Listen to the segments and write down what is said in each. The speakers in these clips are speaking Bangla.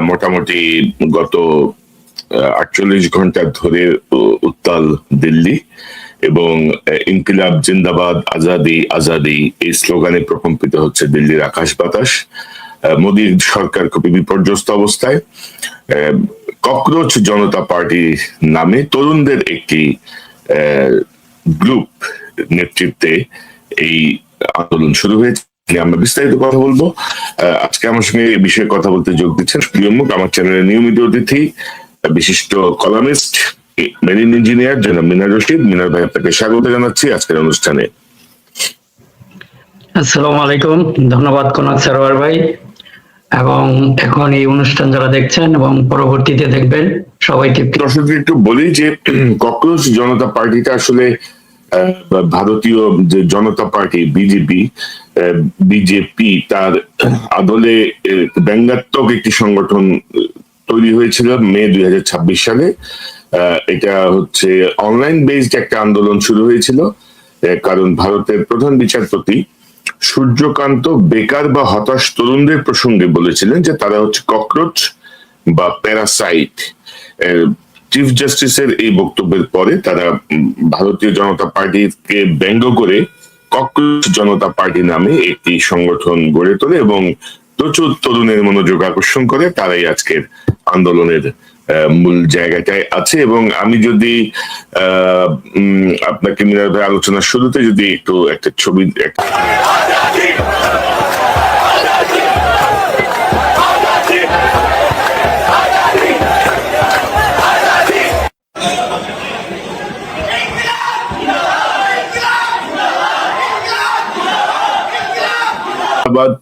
মোটামুটি গত 48 ঘন্টা ধরে উত্তাল দিল্লি এবং ইনকিলাব জিন্দাবাদ আজাদি আজাদি এই স্লোগানে প্রকম্পিত হচ্ছে দিল্লির আকাশ বাতাস। মোদীর সরকার খুবই বিপর্যস্ত অবস্থায়। ককরোচ জনতা পার্টি নামে তরুণদের একটি গ্রুপ নেতৃত্বে এই আন্দোলন শুরু হয়েছে। আমরা বিস্তারিত কথা বলবো। আজকে আমার সঙ্গে এই বিষয়ে কথা বলতে যোগ দিচ্ছেন প্রিয় মুখ, আমার চ্যানেলের নিয়মিত অতিথি, বিশিষ্ট কলামিস্ট, মেরিন ইঞ্জিনিয়ার জনাব মিনার রশিদ। মিনার ভাই, আপনাকে স্বাগত জানাচ্ছি আজকের অনুষ্ঠানে। আসসালামু আলাইকুম, ধন্যবাদ কোনাক সারোয়ার ভাই। এবং এখন এই অনুষ্ঠান যারা দেখছেন এবং পরবর্তীতে দেখবেন সবাইকে দর্শকদের একটু বলি যে ককরোচ জনতা পার্টিটা আসলে ভারতীয় যে জনতা পার্টি বিজেপি তার আদলে ব্যঙ্গাত্মক একটি সংগঠন তৈরি হয়েছিল মে 2026 সালে। এটা হচ্ছে অনলাইন বেসড একটা আন্দোলন শুরু হয়েছিল, কারণ ভারতের প্রধান বিচারপতি সূর্যকান্ত বেকার বা হতাশ তরুণদের প্রসঙ্গে বলেছিলেন যে তারা হচ্ছে ককরোচ বা প্যারাসাইট। চিফ জাস্টিসের এই বক্তব্যের পরে তারা ভারতীয় জনতা পার্টিকে ব্যঙ্গ করে ককরোচ জনতা পার্টি নামে একটি সংগঠন গড়ে তোলে এবং প্রচুর তরুণের মনোযোগ আকর্ষণ করে। তারাই আজকের আন্দোলনের মূল জায়গাটায় আছে। এবং আমি যদি আপনাকে মিনার ভাই আলোচনার শুরুতে যদি একটু একটা ছবি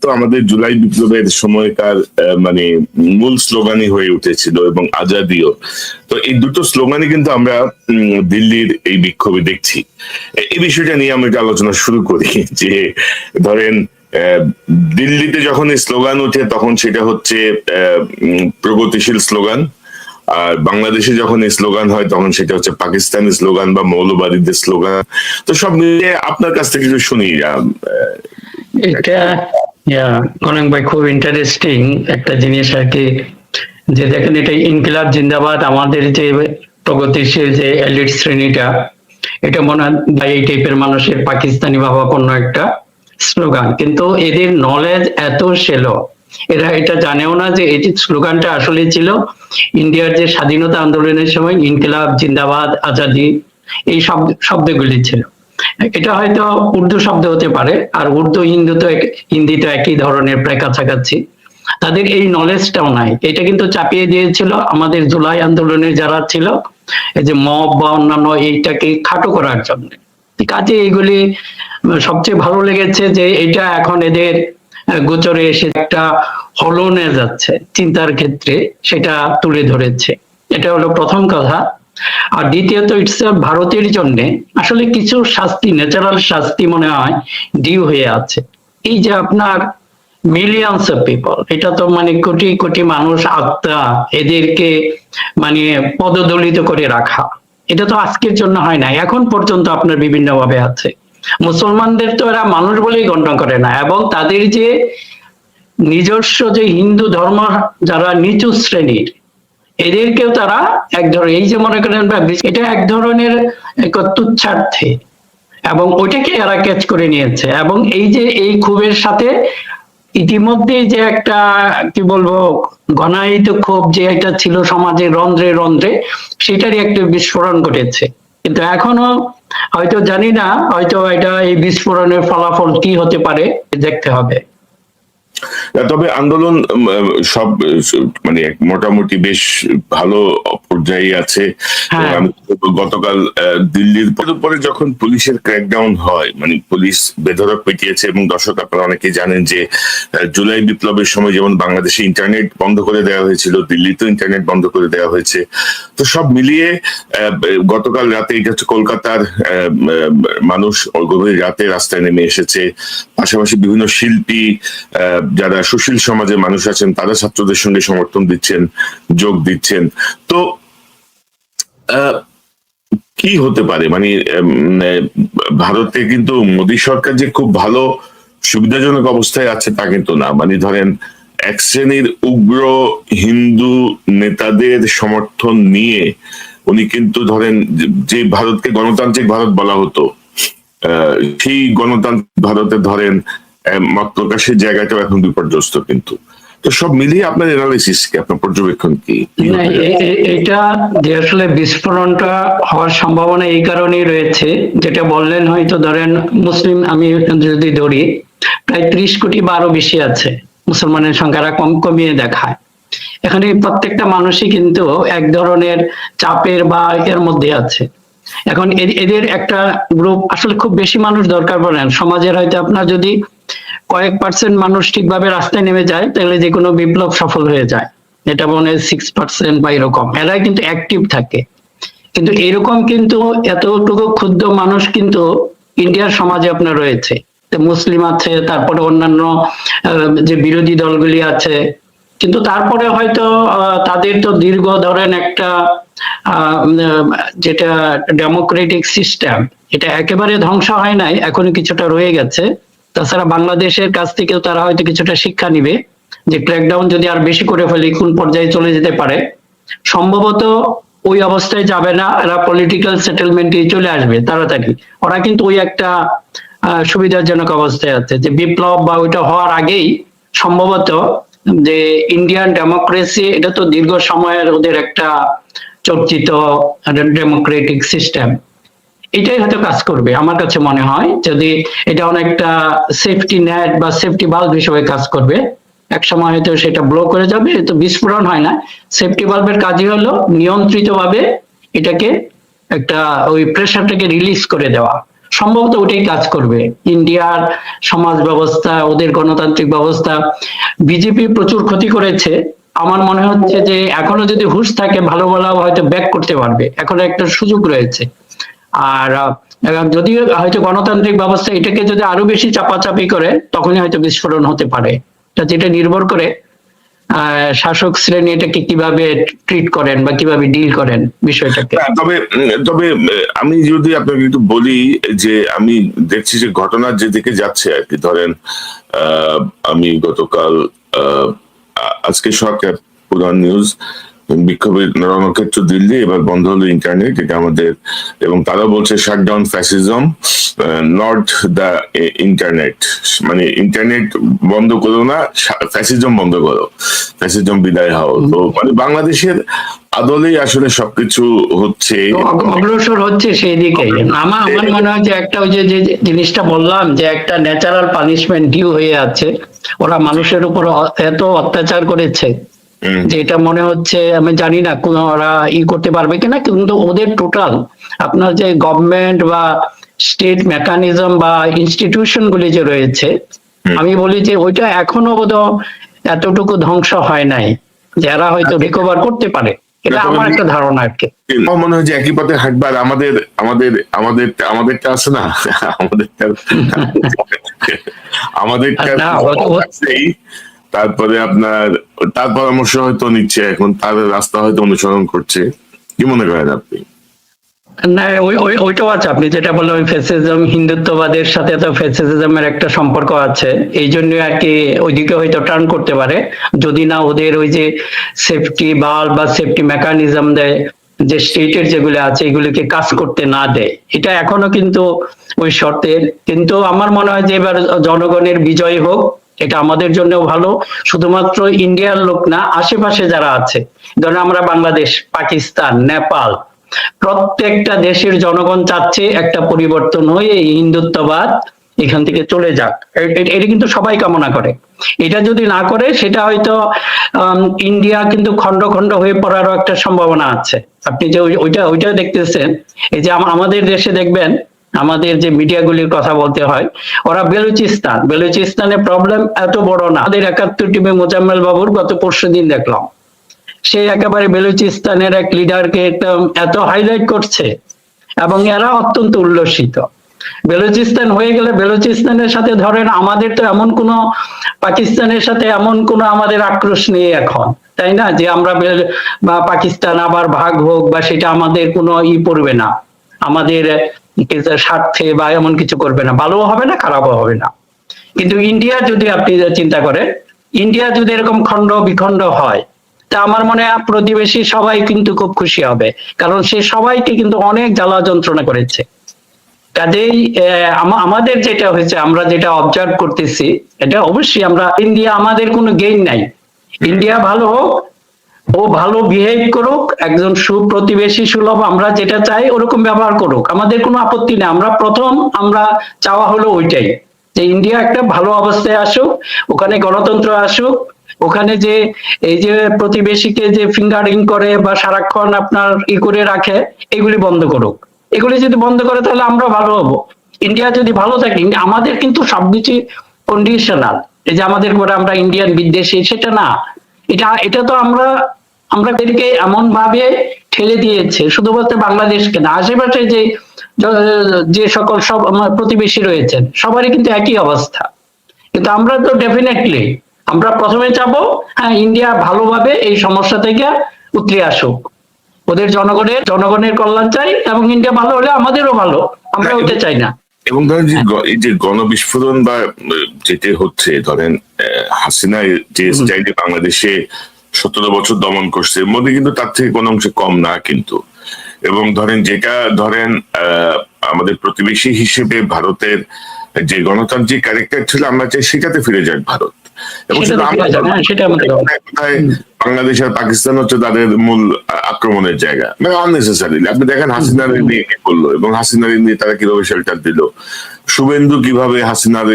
তো আমাদের জুলাই বিপ্লবের সময়কার মানে মূল স্লোগানই হয়ে উঠেছিল এবং আজাদিও। তো এই দুটো স্লোগানই কিন্তু আমরা দিল্লির এই বিক্ষোভে দেখছি। এই বিষয়টা নিয়ে আমরা একটা আলোচনা শুরু করি যে ধরেন দিল্লিতে যখন এই স্লোগান ওঠে তখন সেটা হচ্ছে প্রগতিশীল স্লোগান, আর বাংলাদেশে যখন এই স্লোগান হয় তখন সেটা হচ্ছে পাকিস্তানি স্লোগান বা মৌলবাদীদের স্লোগান। তো সব মিলিয়ে আপনার কাছ থেকে একটু শুনি। এটা কনক ভাই, খুব ইন্টারেস্টিং একটা জিনিস আর কি, যে দেখেন এটা ইনকিলাব জিন্দাবাদ, আমাদের যে প্রগতিশীল যে এলিট শ্রেণীটা, এটা মনে হয় ভাই এই টাইপের মানুষের পাকিস্তানি ভাবাপন্ন একটা স্লোগান, কিন্তু এদের নলেজ এত সেলো, এরা এটা জানেও না যে এই স্লোগানটা আসলে ছিল ইন্ডিয়ার যে স্বাধীনতা আন্দোলনের সময় ইনকিলাব জিন্দাবাদ আজাদি এই শব্দগুলি ছিল। এটা হয়তো উর্দু শব্দ হতে পারে, আর উর্দু হিন্দি তো একই ধরনের প্রায় কাছাকাছি। তাদের এই নলেজটাও নাই। এটা কিন্তু চাপিয়ে দিয়েছিল আমাদের জুলাই আন্দোলনে যারা ছিল, এই যে মব বা অন্যান্য এইটাকে খাটো করার জন্য। কাজে এইগুলি সবচেয়ে ভালো লেগেছে যে এটা এখন এদের গোচরে এসে একটা হলনে যাচ্ছে চিন্তার ক্ষেত্রে, সেটা তুলে ধরেছে। এটা হলো প্রথম কথা। আর দ্বিতীয়ত, ইটস ভারতের জন্য আসলে কিছু শাস্তি, ন্যাচারাল শাস্তি মনে হয় ডিউ হয়ে আছে। এই যে আপনার মিলিয়নস অফ পিপল, এটা তো মানে কোটি কোটি মানুষ, আত্মা, এদেরকে মানে পদদলিত করে রাখা, এটা তো আজকের জন্য হয় না, এখন পর্যন্ত আপনার বিভিন্ন ভাবে আছে। মুসলমানদের তো এরা মানুষ বলেই গণ্য করে না, এবং তাদের যে নিজস্ব যে হিন্দু ধর্ম যারা নিচু শ্রেণীর, এদেরকেও তারা এক ধরনের, এই যে মনে করেন এটা এক ধরনের তুচ্ছার্থে, এবং ওইটাকে এরা ক্যাচ করে নিয়েছে। এবং এই যে এই ক্ষোভের সাথে ইতিমধ্যে যে একটা কি বলবো ঘনায়িত ক্ষোভ যে এটা ছিল সমাজে রন্ধ্রে রন্ধ্রে, সেটারই একটা বিস্ফোরণ ঘটেছে। কিন্তু এখনো হয়তো জানি না, হয়তো এটা এই বিস্ফোরণের ফলাফল কি হতে পারে দেখতে হবে। তবে আন্দোলন সব মানে মোটামুটি বেশ ভালো পর্যায়ে আছে। আমি গতকাল দিল্লির পরে যখন পুলিশের ক্র্যাকডাউন হয়, মানে পুলিশ বেধড়ক পিটিয়েছে, এবং দর্শক আপনারা অনেকেই জানেন যে জুলাই বিপ্লবের সময় যেমন বাংলাদেশে ইন্টারনেট বন্ধ করে দেওয়া হয়েছিল, দিল্লিতেও ইন্টারনেট বন্ধ করে দেওয়া হয়েছে। তো সব মিলিয়ে গতকাল রাতে, এটা হচ্ছে কলকাতার মানুষ গভীর রাতে রাস্তায় নেমে এসেছে। পাশাপাশি বিভিন্ন শিল্পী, যারা সুশীল সমাজের মানুষ আছেন, তারা ছাত্রদের সঙ্গে সমর্থন দিচ্ছেন, যোগ দিচ্ছেন। তো কি হতে পারে, মানে ভারতে কিন্তু মোদী সরকার যে খুব ভালো সুবিধাজনক অবস্থায় আছে তা কিন্তু না। মানে ধরেন এক শ্রেণীর উগ্র হিন্দু নেতাদের সমর্থন নিয়ে উনি কিন্তু ধরেন যে ভারতকে গণতান্ত্রিক ভারত বলা হতো, সেই গণতান্ত্রিক ভারতে ধরেন মত প্রকাশের জায়গাটাও এখন বিপর্যস্ত। কিন্তু তো সব মিলিয়ে আপনার এনালাইসিস কি, আপনার পর্যবেক্ষণ কি? এটা যে আসলে বিস্ফোরণটা হওয়ার সম্ভাবনা এই কারণেই রয়েছে, যেটা বললেন, হয়তো ধরেন মুসলিম আমি যদি ধরি প্রায় 30 কোটি বা আরো বেশি আছে, মুসলমানের সংখ্যাটা কমিয়ে দেখায়। এখানে প্রত্যেকটা মানুষই কিন্তু এক ধরনের চাপের বা এর মধ্যে আছে। এখন এদের একটা গ্রুপ আসলে খুব বেশি মানুষ দরকার পড়ে না সমাজের। হয়তো আপনার যদি কয়েক পার্সেন্ট মানুষ ঠিকভাবে রাস্তায় নেমে যায় তাহলে যে কোনো বিপ্লব সফল হয়ে যায়। এটা মনে হয় 6% বা এরকম, এরাই কিন্তু অ্যাক্টিভ থাকে। কিন্তু এরকম কিন্তু এতটুকু ক্ষুদ্র মানুষ কিন্তু ইন্ডিয়ার সমাজে আপনার রয়েছে, মুসলিম আছে, তারপরে অন্যান্য যে বিরোধী দলগুলি আছে। কিন্তু তারপরে হয়তো তাদের তো দীর্ঘ ধরেন একটা যেটা ডেমোক্রেটিক সিস্টেম, এটা একেবারে ধ্বংস হয় নাই, এখনো কিছুটা রয়ে গেছে। তাছাড়া বাংলাদেশের কাছ থেকেও তারা হয়তো কিছুটা শিক্ষা নিবে যে ক্র্যাকডাউন যদি আর বেশি করে ফেলি কোন পর্যায়ে চলে যেতে পারে। সম্ভবত ওই অবস্থায় যাবে না, এরা পলিটিক্যাল সেটেলমেন্টে চলে আসবে তাড়াতাড়ি। ওরা কিন্তু ওই একটা সুবিধাজনক অবস্থায় আছে যে বিপ্লব বা ওইটা হওয়ার আগেই সম্ভবত যে ইন্ডিয়ান ডেমোক্রেসি, এটা তো দীর্ঘ সময়ের ওদের একটা চর্চিত ডেমোক্রেটিক সিস্টেম, এটাই হয়তো কাজ করবে আমার কাছে মনে হয়। যদি এটা অনেকটা সেফটি নেট বা সেফটি বাল্ব হিসেবে কাজ করবে, এক সময় হয়তো সেটা ব্লো করে যাবে, তো বিস্ফোরণ হয় না। সেফটি বাল্বের কাজই হলো নিয়ন্ত্রিত ভাবে এটাকে একটা ওই প্রেসারটাকে রিলিজ করে দেওয়া। সম্ভবত ওটাই কাজ করবে। ইন্ডিয়ার সমাজ ব্যবস্থা, ওদের গণতান্ত্রিক ব্যবস্থা বিজেপি প্রচুর ক্ষতি করেছে। আমার মনে হচ্ছে যে এখনো যদি হুঁশ থাকে ভালো ভালো হয়তো ব্যাক করতে পারবে, এখনো একটা সুযোগ রয়েছে। আর যদি হয়তো গণতান্ত্রিক ব্যবস্থা এটাকে যদি আরো বেশি চাপাচাপি করে তখনই হয়তো বিস্ফোরণ হতে পারে। যেটা নির্ভর করে শাসক শ্রেণী এটাকে কিভাবে ট্রিট করেন বা কিভাবে ডিল করেন বিষয়টাকে। তবে তবে আমি যদি আপনাকে একটু বলি যে আমি দেখছি যে ঘটনার যেদিকে যাচ্ছে আর কি, ধরেন আমি গতকাল আজকে সরকার প্রধান নিউজ বিক্ষোভের রণক্ষেত্র দিল্লি, এবার বন্ধ হলো ইন্টারনেট, এটা আমাদের, এবং তারা বলছে shutdown fascism, not the internet, মানে ইন্টারনেট বন্ধ করো না, ফ্যাসিজম বন্ধ করো, ফ্যাসিজম বিদায় হও। তো মানে বাংলাদেশের আদলেই আসলে সবকিছু হচ্ছে, অগ্রসর হচ্ছে সেই দিকেই। আমার মনে হয় যে একটা ওই যে জিনিসটা বললাম যে একটা ন্যাচারাল পানিশমেন্ট ডিউ হয়ে আছে, ওরা মানুষের উপর এত অত্যাচার করেছে যে এটা মনে হচ্ছে, আমি জানি না কোন ওরা করতে পারবে কিনা, কিন্তু ওদের টোটাল আপনার যে গভর্নমেন্ট বা স্টেট মেকানিজম বা ইনস্টিটিউশন গুলি যে রয়েছে, আমি বলি যে ওইটা এখনো বোধহয় এতটুকু ধ্বংস হয় নাই, যারা হয়তো রিকভার করতে পারে। এটা আমার একটা ধারণা আর কি। মনে হয় যে একই পথে হাঁটবে। আর আমাদের আমাদের আমাদের আমাদেরটা আছে না, আমাদেরটা তারপরে আপনার তার পরামর্শ হয়তো নিচ্ছে, এখন তার রাস্তা হয়তো অনুসরণ করছে। কি মনে করেন আপনি? না, ওইটাও আছে। আপনি যেটা বললেন ওই ফ্যাসিজম, হিন্দুত্ববাদের সাথে তো ফ্যাসিজমের একটা সম্পর্ক আছে, এই জন্য আর কি ওইদিকে হয়তো টার্ন করতে পারে, যদি না ওদের ওই যে সেফটি বাল্ব বা সেফটি মেকানিজম দেয় যে স্টেটের যেগুলো আছে এগুলিকে কাজ করতে না দেয়। এটা এখনো কিন্তু ওই শর্তের। কিন্তু আমার মনে হয় যে এবার জনগণের বিজয় হোক, এটা আমাদের জন্য ভালো। শুধুমাত্র ইন্ডিয়ার লোক না, আশেপাশে যারা আছে, ধরেন আমরা বাংলাদেশ, পাকিস্তান, নেপাল, প্রত্যেকটা দেশের জনগণ চাচ্ছে একটা পরিবর্তন হয়ে এই হিন্দুত্ববাদ এখান থেকে চলে যাক। এটা কিন্তু সবাই কামনা করে। এটা যদি না করে সেটা হয়তো ইন্ডিয়া কিন্তু খন্ড খন্ড হয়ে পড়ারও একটা সম্ভাবনা আছে। আপনি যে ওইটা দেখতেছেন, এই যে আমাদের দেশে দেখবেন, আমাদের যে মিডিয়াগুলির কথা বলতে হয়, ওরা বেলুচিস্তানের প্রবলেম এত বড় না। আমাদের 71 টিমে মোজাম্মেল বাবুর গত পরশুদিন দেখলাম, সে একেবারে বেলুচিস্তানের এক লিডারকে এত হাইলাইট করছে এবং এরা অত্যন্ত উল্লসিত। বেলুচিস্তান হয়ে গেলে বেলুচিস্তানের সাথে ধরেন আমাদের তো এমন কোন, পাকিস্তানের সাথে এমন কোন আমাদের আক্রোশ নেই এখন, তাই না, যে আমরা পাকিস্তান আবার ভাগ হোক বা সেটা আমাদের কোনো পড়বে না, আমাদের স্বার্থে বা এমন কিছু করবে না, ভালোও হবে না খারাপও হবে না। কিন্তু ইন্ডিয়া যদি আপনি চিন্তা করেন, ইন্ডিয়া যদি এরকম খণ্ড বিখণ্ড হয়, তা আমার মনে হয় প্রতিবেশী সবাই কিন্তু খুব খুশি হবে, কারণ সে সবাইকে কিন্তু অনেক জ্বালা যন্ত্রণা করেছে। কাজেই আমাদের যেটা হয়েছে, আমরা যেটা অবজার্ভ করতেছি, এটা অবশ্যই আমরা ইন্ডিয়া, আমাদের কোনো গেইন নাই। ইন্ডিয়া ভালো হোক, ও ভালো বিহেভ করুক, একজন সুপ্রতিবেশী সুলভ আমরা যেটা চাই ওরকম ব্যবহার করুক, আমাদের কোনো আপত্তি নেই। আমরা চাওয়া হলো ওইটাই, যে ইন্ডিয়া একটা ভালো অবস্থায় আসুক, ওখানে গণতন্ত্র আসুক, ওখানে যে এই যে প্রতিবেশীকে যে ফিঙ্গারিং করে বা সারাক্ষণ আপনার করে রাখে, এগুলি বন্ধ করুক। এগুলি যদি বন্ধ করে তাহলে আমরা ভালো হব। ইন্ডিয়া যদি ভালো থাকে, আমাদের কিন্তু সবকিছু কন্ডিশনাল। এই যে আমাদের করে আমরা ইন্ডিয়ান বিদ্বেষী, সেটা না। এটা তো আমাদেরকে এমন ভাবে ঠেলে দিয়েছে, শুধুমাত্র বাংলাদেশকে না, আশেপাশে যে সকল সব আমার প্রতিবেশী রয়েছেন সবারই কিন্তু একই অবস্থা। কিন্তু আমরা তো ডেফিনেটলি আমরা প্রথমে চাবো, হ্যাঁ, ইন্ডিয়া ভালোভাবে এই সমস্যা থেকে উতরে আসুক, ওদের জনগণের কল্যাণ চাই, এবং ইন্ডিয়া ভালো হলে আমাদেরও ভালো, আমরা ওইটা চাই না। এবং ধরেন যে এই যে গণবিস্ফোরণ বা যেটা হচ্ছে, ধরেন হাসিনা যে স্টাইলে বাংলাদেশে 17 বছর দমন করছে, এর মধ্যে কিন্তু তার থেকে কোনো অংশে কম না কিন্তু। এবং ধরেন আমাদের প্রতিবেশী হিসেবে ভারতের যে গণতান্ত্রিক ক্যারেক্টার ছিল, আমরা চাই সেটাতে ফিরে যাক ভারত। এবং বাংলাদেশ আর পাকিস্তান হচ্ছে তাদের মূল আক্রমণের জায়গা, মানে আননেসেসারিলি। আপনি দেখেন হাসিনার নিয়ে কি করলো, এবং হাসিনার নিয়ে তারা কিভাবে শেল্টার দিল, শুভেন্দু কিভাবে হাসিনার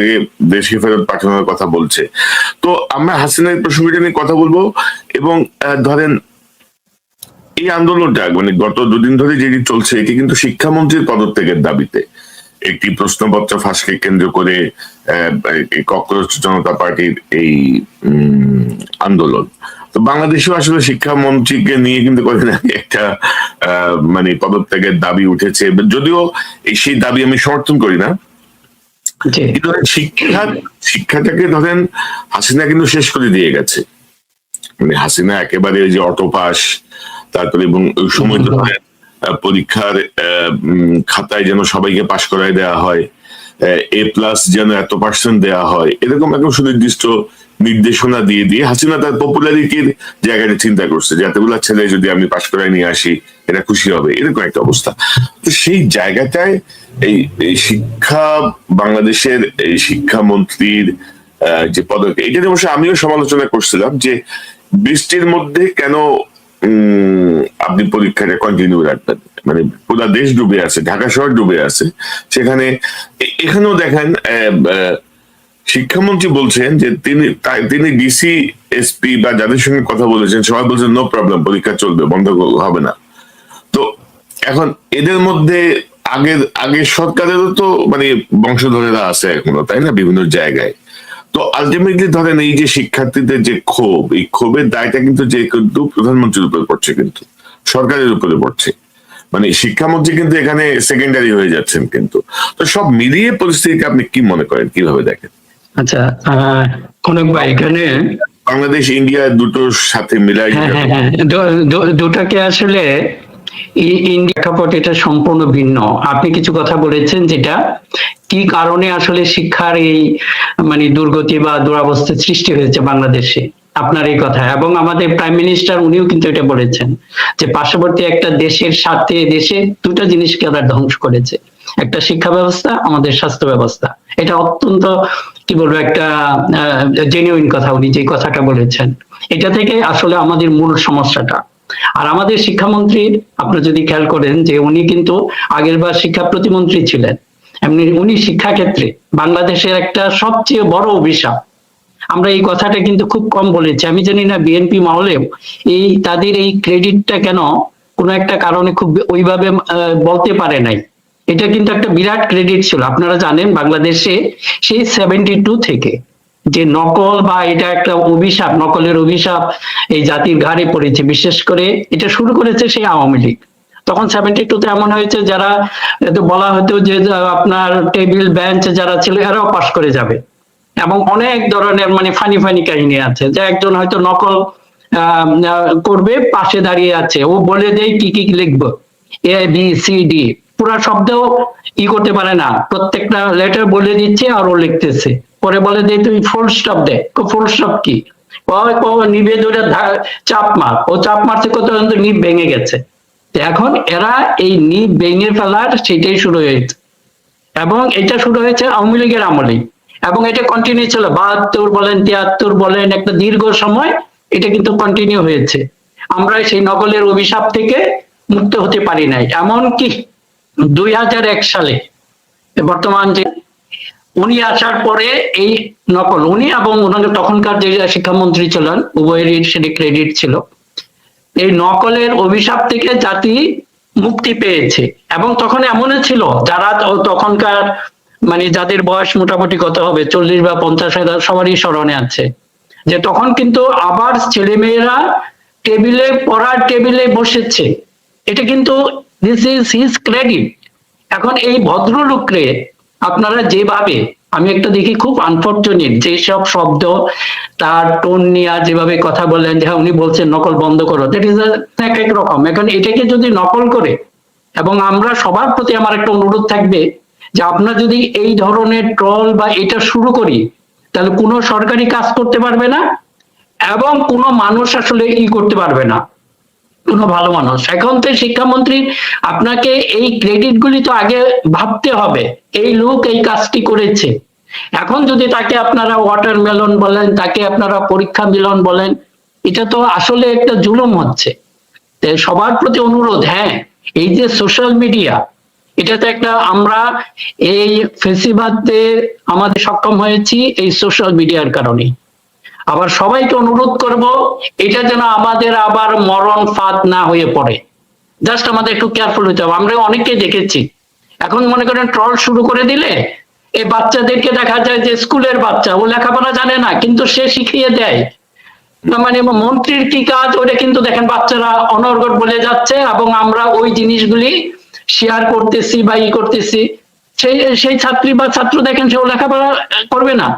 দেশে ফেরত পাঠানোর কথা বলছে। তো আমরা হাসিনার প্রসঙ্গটা নিয়ে কথা বলবো। এবং ধরেন এই আন্দোলনটা মানে গত দুদিন ধরে যেটি চলছে, এটি কিন্তু শিক্ষামন্ত্রীর পদত্যাগের দাবিতে একটি প্রশ্নপত্র ফাঁসকে কেন্দ্র করে ককরোচ জনতা পার্টির এই আন্দোলন। তো বাংলাদেশেও আসলে শিক্ষামন্ত্রীকে নিয়ে কিন্তু কদিন আগে একটা মানে পদত্যাগের দাবি উঠেছে, যদিও সেই দাবি আমি সমর্থন করি না। শিক্ষাটাকে ধরেন হাসিনা কিন্তু শেষ করে দিয়ে গেছে। মানে হাসিনা একেবারে যে অটো পাস, তারপরে এবং ওই সময় ধরেন পরীক্ষার খাতায় যেন সবাইকে পাশ করায় দেওয়া হয়, A+ যেন এত % দেওয়া হয়, এরকম একটা সুনির্দিষ্ট নির্দেশনা দিয়ে হাসিনা তার পপুলারিটির জায়গাটা চিন্তা করছে, যে এতগুলা ছেলে যদি আমি পাশ করায় নিয়ে আসি এটা খুশি হবে, এরকম একটা অবস্থা। তো সেই জায়গাটায় এই শিক্ষা, বাংলাদেশের এই শিক্ষামন্ত্রীর যে পদক্ষেপ, এটা অবশ্য আমিও সমালোচনা করছিলাম, যে বৃষ্টির মধ্যে কেন আপনি পরীক্ষাটা কন্টিনিউ রাখবেন। মানে পুরো দেশ ডুবে আছে, ঢাকা শহর ডুবে আছে, সেখানে এখানেও দেখেন শিক্ষামন্ত্রী বলছেন যে তিনি ডিসি, এসপি বা যাদের সঙ্গে কথা বলেছেন সবাই বলছেন নো প্রবলেম, পরীক্ষা চলবে, বন্ধ হবে না। তো এখন এদের মধ্যে আগের সরকারেরও তো মানে বংশধরেরা আছে এখনো, তাই না, বিভিন্ন জায়গায়। তো আলটিমেটলি ধরেন এই যে শিক্ষার্থীদের যে ক্ষোভ, এই ক্ষোভের দায়টা কিন্তু প্রধানমন্ত্রীর উপরে পড়ছে, কিন্তু সরকারের উপরে পড়ছে। মানে শিক্ষামন্ত্রী কিন্তু এখানে সেকেন্ডারি হয়ে যাচ্ছেন কিন্তু। তো সব মিলিয়ে পরিস্থিতি আপনি কি মনে করেন, কিভাবে দেখেন? আচ্ছা, কনক ভাই, এখানে বাংলাদেশ ইন্ডিয়া দুটোর সাথে মিলাই দুটাকে আসলে ইন্ডিয়া প্রেক্ষাপট এটা সম্পূর্ণ ভিন্ন। আপনি কিছু কথা বলেছেন যেটা কি কারণে আসলে শিক্ষার এই মানে দুর্গতি বা দুরবস্থার সৃষ্টি হয়েছে বাংলাদেশে, আপনার এই কথা। এবং আমাদের প্রাইম মিনিস্টার উনিও কিন্তু এটা বলেছেন, যে পার্শ্ববর্তী একটা দেশের স্বার্থে দেশে দুটো জিনিসকে ওরা ধ্বংস করেছে, একটা শিক্ষা ব্যবস্থা, আমাদের স্বাস্থ্য ব্যবস্থা। এটা অত্যন্ত কি বলবো একটা জেনুইন কথা, উনি যে কথাটা বলেছেন, এটা থেকে আসলে আমাদের মূল সমস্যাটা। আর আমাদের শিক্ষামন্ত্রীর আপনি যদি খেয়াল করেন যে উনি কিন্তু আগের বার শিক্ষা প্রতিমন্ত্রী ছিলেন, এমনি উনি শিক্ষাক্ষেত্রে বাংলাদেশের একটা সবচেয়ে বড় অভিশাপ। আমরা এই কথাটা কিন্তু খুব কম বলেছি। আমি জানি না বিএনপি মহলেও তাদের এই ক্রেডিটটা কেন কোনো একটা কারণে খুব ওইভাবে বলতে পারে নাই। এটা কিন্তু একটা বিরাট ক্রেডিট ছিল। আপনারা জানেন বাংলাদেশে সেই 72 থেকে যে নকল বা এটা একটা অভিশাপ, নকলের অভিশাপ এই জাতির ঘাড়ে পড়েছে। বিশেষ করে এটা শুরু করেছে সেই আওয়ামী লীগ। তখন 72-তে এমন হয়েছে যারা বলা হতো যে আপনার টেবিল বেঞ্চ যারা ছিল এরাও পাশ করে যাবে, এবং অনেক ধরনের মানে ফানি কাহিনী আছে, যে একজন হয়তো নকল করবে, পাশে দাঁড়িয়ে আছে, ও বলে দেয় কি কি লিখবো, A B C D, পুরা শব্দ করতে পারে না, প্রত্যেকটা লেটার বলে দিচ্ছে আর ও লিখতেছে, পরে বলে যে তুই ফুল স্টপ দে, ফুল স্টপ কি, নিবে ধরে চাপ মার, ও চাপ মারছে কত নিব ভেঙে গেছে। এখন এরা এই নিব ভেঙে ফেলার সেটাই শুরু হয়েছে, এবং এটা শুরু হয়েছে আওয়ামী লীগের আমলেই, এবং এটা কন্টিনিউ ছিল 72 বলেন 73 বলেন, একটা দীর্ঘ সময় এটা কিন্তু কন্টিনিউ হয়েছে। আমরা সেই নকলের অভিশাপ থেকে মুক্ত হতে পারি নাই। এমনকি 2001 সালে বর্তমান যে উনি আসার পরে এই নকল, উনি এবং ওনাদের তখনকার যে শিক্ষামন্ত্রী ছিলেন, উভয়েরই সেটি ক্রেডিট ছিল, এই নকলের অভিশাপ থেকে জাতি মুক্তি পেয়েছে। এবং তখন এমনও ছিল যারা তখনকার মানে যাদের বয়স মোটামুটি কত হবে 40 বা 50 সবারই স্মরণে আছে, যে তখন কিন্তু আবার ছেলেমেয়েরা টেবিলে পড়ার টেবিলে বসেছে, এটা কিন্তু দিস ইজ হিজ ক্রেডিট। এখন এই ভদ্রলোকরে আপনারা যেভাবে, আমি একটা দেখি খুব আনফর্চুনেট, যেসব শব্দ তার টোন নিয়ে যেভাবে কথা বললেন, যে উনি বলছেন নকল বন্ধ করো, দ্যাট ইজ এক এক রকম। এখন এটাকে যদি নকল করে, এবং আমরা সবার প্রতি আমার একটা অনুরোধ থাকবে যে আপনারা যদি এই ধরনের ট্রল বা এটা শুরু করি, তাহলে কোনো সরকারি কাজ করতে পারবে না, এবং কোনো মানুষ আসলে করতে পারবে না, কোনো ভালো মানুষ। এখন তো শিক্ষামন্ত্রী, আপনাকে এই ক্রেডিট গুলি তো আগে ভাবতে হবে, এই লোক এই কাজটি করেছে। এখন যদি তাকে আপনারা ওয়াটারমেলন বলেন, তাকে আপনারা পরীক্ষা মিলন বলেন, এটা তো আসলে একটা জুলুম হচ্ছে। সবার প্রতি অনুরোধ, হ্যাঁ এই যে সোশ্যাল মিডিয়া, এটাতে একটা আমরা এই ফেসিবাদে আমাদের সক্ষম হয়েছি এই সোশ্যাল মিডিয়ার কারণে। আবার সবাইকে অনুরোধ করব, এটা যেন আমাদের আবার মরণ ফাঁদ না হয়ে পড়ে, জাস্ট আমাদের একটু কেয়ারফুল হতে হবে। আমরা অনেককে দেখেছি, এখন মনে করেন ট্রল শুরু করে দিলে এই বাচ্চাদেরকে দেখা যায় যে স্কুলের বাচ্চা, ও লেখাপড়া জানে না কিন্তু সে শিখিয়ে দেয়, মানে মন্ত্রীর কি কাজ ওটা কিন্তু দেখেন বাচ্চারা অনর্গল বলে যাচ্ছে, এবং আমরা ওই জিনিসগুলি শেয়ার করতেছি বা করতেছি। সেই ছাত্রী বা ছাত্র দেখেন সেও লেখাপড়া করবে না,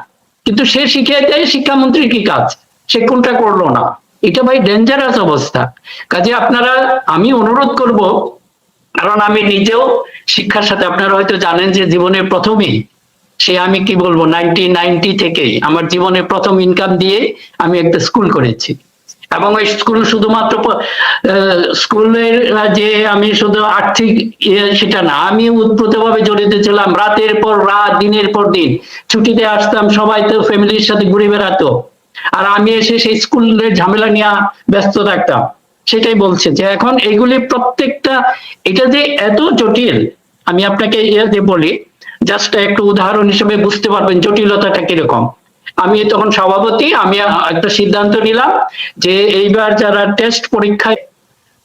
কিন্তু সে শিখিয়ে দেয় শিক্ষামন্ত্রীর কি কাজ, সে কোনটা করলো না। এটা ভাই ডেঞ্জারাস অবস্থা। কাজে আপনারা, আমি অনুরোধ করব, কারণ আমি নিজেও শিক্ষার সাথে, আপনারা হয়তো জানেন যে জীবনের প্রথমেই সে, আমি কি বলবো, 1990 থেকেই আমার জীবনের প্রথম ইনকাম দিয়ে আমি একটা স্কুল করেছি। এবং ওই স্কুল শুধুমাত্র স্কুলের যে আমি শুধু আর্থিক সেটা না, আমি ওতপ্রোতভাবে জড়িত ছিলাম। রাতের পর রাত, দিনের পর দিন ছুটিতে আসতাম, সবাই তো ফ্যামিলির সাথে ঘুরে বেড়াতো, আর আমি এসে সেই স্কুলের ঝামেলা নিয়ে ব্যস্ত থাকতাম। সেটাই বলছে যে এখন এইগুলি প্রত্যেকটা, এটা যে এত জটিল, আমি আপনাকে বলি, জাস্ট একটু উদাহরণ হিসেবে বুঝতে পারবেন জটিলতাটা কিরকম। আমি তখন সভাপতি, আমি একটা সিদ্ধান্ত নিলাম যে এইবার যারা টেস্ট পরীক্ষায়,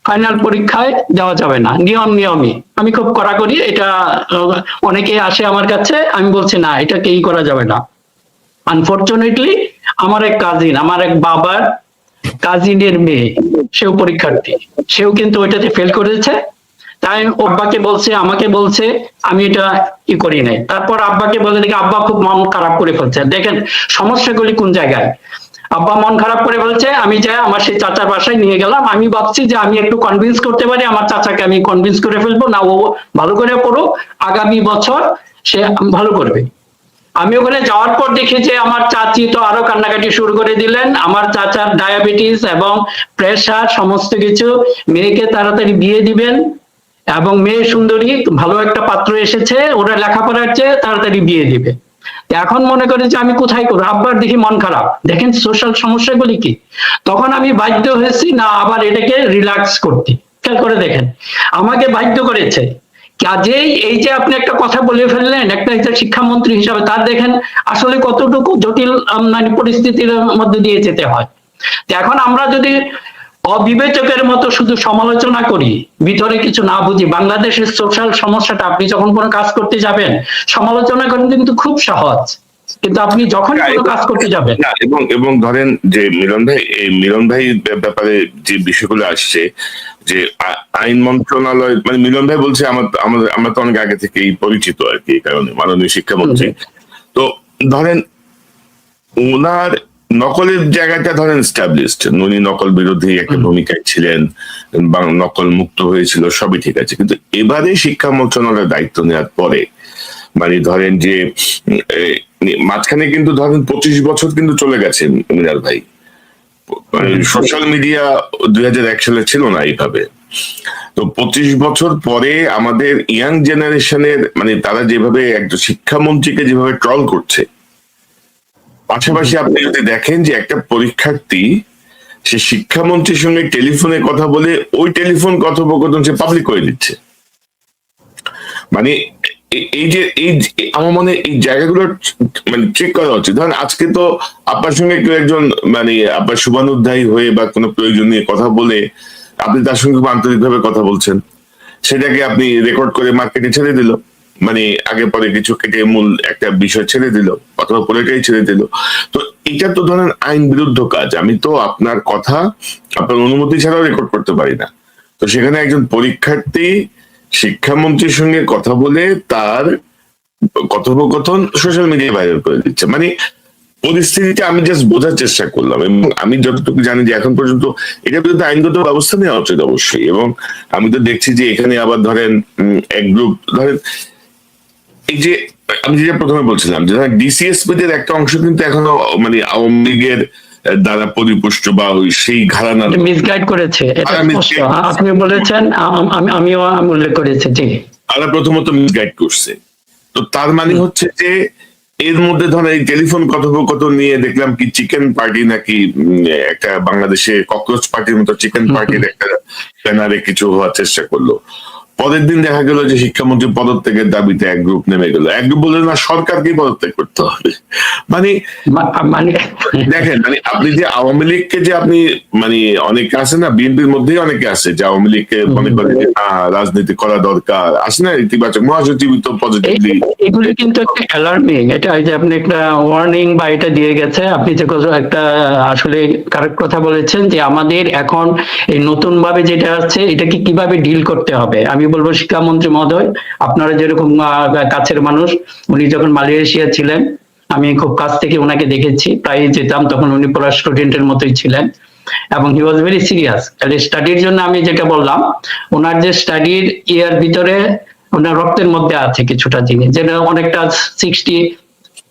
ফাইনাল পরীক্ষায় দেওয়া যাবে না, নিয়মই আমি খুব কড়াকড়ি, এটা অনেকে আসে আমার কাছে, আমি বলছি না, এটাকে করা যাবে না। আনফরচুনেটলি আমার এক কাজিন, আমার এক বাবার কাজিনের মেয়ে, সেও পরীক্ষার্থী, সেও কিন্তু ওইটাতে ফেল করেছে। তাই আব্বাকে বলছে, আমাকে বলছে, আমি এটা করি নাই। তারপর আব্বাকে বলে দেখি, আব্বা খুব মন খারাপ করে ফেলছে। দেখেন সমস্যাগুলি কোন জায়গায়। আব্বা মন খারাপ করে বলছে, আমি যাই আমার সেই চাচার বাসায় নিয়ে গেলাম। আমি ভাবছি যে আমি একটু কনভিন্স করতে পারি, আমার চাচাকে আমি কনভিন্স করে ফেলবো, না ও ভালো করে পড়ুক, আগামী বছর সে ভালো করবে। আমি ওখানে যাওয়ার পর দেখি যে আমার চাচি তো আরো কান্নাকাটি শুরু করে দিলেন। আমার চাচার ডায়াবেটিস এবং প্রেশার, সমস্ত কিছু, মেয়েকে তাড়াতাড়ি বিয়ে দিবেন, এবং মেয়ে সুন্দরী, ভালো একটা পাত্র এসেছে, ওরা লেখাপড়ার চেয়ে তাড়াতাড়ি বিয়ে দিবে। এখন মনে করে যে আমি কোথায় করবো, আব্বার দেখি মন খারাপ, দেখেন সোশ্যাল সমস্যাগুলি কি। তখন আমি বাধ্য হয়েছি না আবার এটাকে রিল্যাক্স করতে। খেয়াল করে দেখেন, আমাকে বাধ্য করেছে। কাজেই এই যে আপনি একটা কথা বলে ফেললেন, একটা শিক্ষামন্ত্রী হিসাবে, তার দেখেন আসলে কতটুকু জটিল মানে পরিস্থিতির মধ্যে দিয়ে যেতে হয়। এখন আমরা যদি অবিবেচকের মতো শুধু সমালোচনা করি, ভিতরে কিছু না বুঝি, বাংলাদেশের সোশ্যাল সমস্যাটা, আপনি যখন কোনো কাজ করতে যাবেন, সমালোচনা করেন কিন্তু খুব সহজ, কিন্তু আপনি যখন কোনো কাজ করতে যাবেন, এবং ধরেন যে মিলন ভাই ব্যাপারে যে বিষয়গুলো আসছে, যে আইন মন্ত্রণালয়, মানে মিলন ভাই বলছে আমরা তো অনেক আগে থেকেই পরিচিত আর কি, এই কারণে মাননীয় শিক্ষামন্ত্রী। তো ধরেন ওনার নকলের জায়গাটা ধরেন স্টাবলিশড, উনি নকল বিরোধী একটা ভূমিকায় ছিলেন বা নকল মুক্ত হয়েছিল, সবই ঠিক আছে। কিন্তু এবারে শিক্ষা মন্ত্রণালয়ের দায়িত্ব নেওয়ার পরে মানে ধরেন যে মাঝখানে কিন্তু ধরেন 25 বছর কিন্তু চলে গেছে মিনার ভাই। সোশ্যাল মিডিয়া 2001 সালে ছিল না এইভাবে। তো 25 বছর পরে আমাদের ইয়াং জেনারেশনের মানে তারা যেভাবে একটা শিক্ষামন্ত্রীকে যেভাবে ট্রল করছে, পাশাপাশি আপনি যদি দেখেন যে একটা পরীক্ষার্থী সে শিক্ষামন্ত্রীর সঙ্গে টেলিফোনে কথা বলে ওই টেলিফোন কথোপকথন সে পাবলিক করে দিচ্ছে। মানে আমার মনে এই জায়গাগুলো মানে চেক করা উচিত। ধরেন আজকে তো আপনার সঙ্গে কেউ একজন মানে আপনার শুভানুধ্যায়ী হয়ে বা কোনো প্রয়োজন নিয়ে কথা বলে আপনি তার সঙ্গে খুব আন্তরিকভাবে কথা বলছেন, সেটাকে আপনি রেকর্ড করে মার্কেটে ছেড়ে দিল, মানে আগে পরে কিছু কেটে মূল একটা বিষয় ছেড়ে দিল অথবা পুরোটাই ছেড়ে দিল। তো এটা তো ধরেন আইন বিরুদ্ধ কাজ। আমি তো আপনার কথা আপনার অনুমতি ছাড়াও রেকর্ড করতে পারি না। তো সেখানে একজন পরীক্ষার্থী শিক্ষামন্ত্রীর সঙ্গে কথা বলে তার কথোপকথন সোশ্যাল মিডিয়ায় ভাইরাল করে দিচ্ছে। মানে পরিস্থিতিটা আমি জাস্ট বোঝার চেষ্টা করলাম, এবং আমি যতটুকু জানি যে এখন পর্যন্ত এটার বিরুদ্ধে আইনগত ব্যবস্থা নেওয়া উচিত অবশ্যই। এবং আমি তো দেখছি যে এখানে আবার ধরেন এক গ্রুপ ধরেন এই যে আমি যেটা প্রথমে বলছিলাম যে ডিসিএসপি দের একটা অংশ কিন্তু এখনো মানে আওয়ামী লীগের দ্বারা পরিপুষ্ট বা সেই ঘরানার মিসগাইড করেছে, এটা স্পষ্ট। আপনি বলেছেন, আমিও উল্লেখ করেছি। জি, তারা প্রথমত মিসগাইড করছে। তো তার মানে হচ্ছে যে এর মধ্যে ধরেন এই টেলিফোন কথোপকথন নিয়ে দেখলাম কি চিকেন পার্টি নাকি একটা বাংলাদেশে ককরোচ পার্টির মতো চিকেন পার্টির একটা ব্যানারে কিছু হওয়ার চেষ্টা করলো। পরের দিন দেখা গেল যে শিক্ষামন্ত্রী পদত্যাগের দাবিতে এক গ্রুপ নেমে গেল। এক গ্রুপ বললেন না সরকারকেই পদত্যাগ করতে হবে। মানে দেখেন মানে আপনি যে আওয়ামী লীগকে যে আপনি মানে অনেকে আছে না, বিএনপির মধ্যেই অনেকে আছে যে আওয়ামী লীগকে মনে করে যে রাজনীতি করা দরকার, আছে না ইতিবাচক মহাসচিব তো পজিটিভলি। এগুলো কিন্তু একটা অ্যালার্মিং, এটা যে আপনি একটা ওয়ার্নিং বা এটা দিয়ে গেছে। আপনি যে একটা আসলে কারেক্ট কথা বলেছেন যে আমাদের এখন এই নতুন ভাবে যেটা আছে এটাকে কিভাবে ডিল করতে হবে। আমি বলবো শিক্ষামন্ত্রী মহোদয়, আপনারা যেরকম কাছের মানুষ, উনি যখন মালয়েশিয়া ছিলেন আমি খুব কাছ থেকে ওনাকে দেখেছি, প্রায় যেতাম, তখন উনি পুরো স্টুডেন্টের মতোই ছিলেন এবং হি ওয়াজ ভেরি সিরিয়াস। স্টাডির জন্য আমি যেটা বললাম, ওনার যে স্টাডির ইয়ার ভিতরে ওনার রক্তের মধ্যে আছে কিছুটা জিনিস, যেটা অনেকটা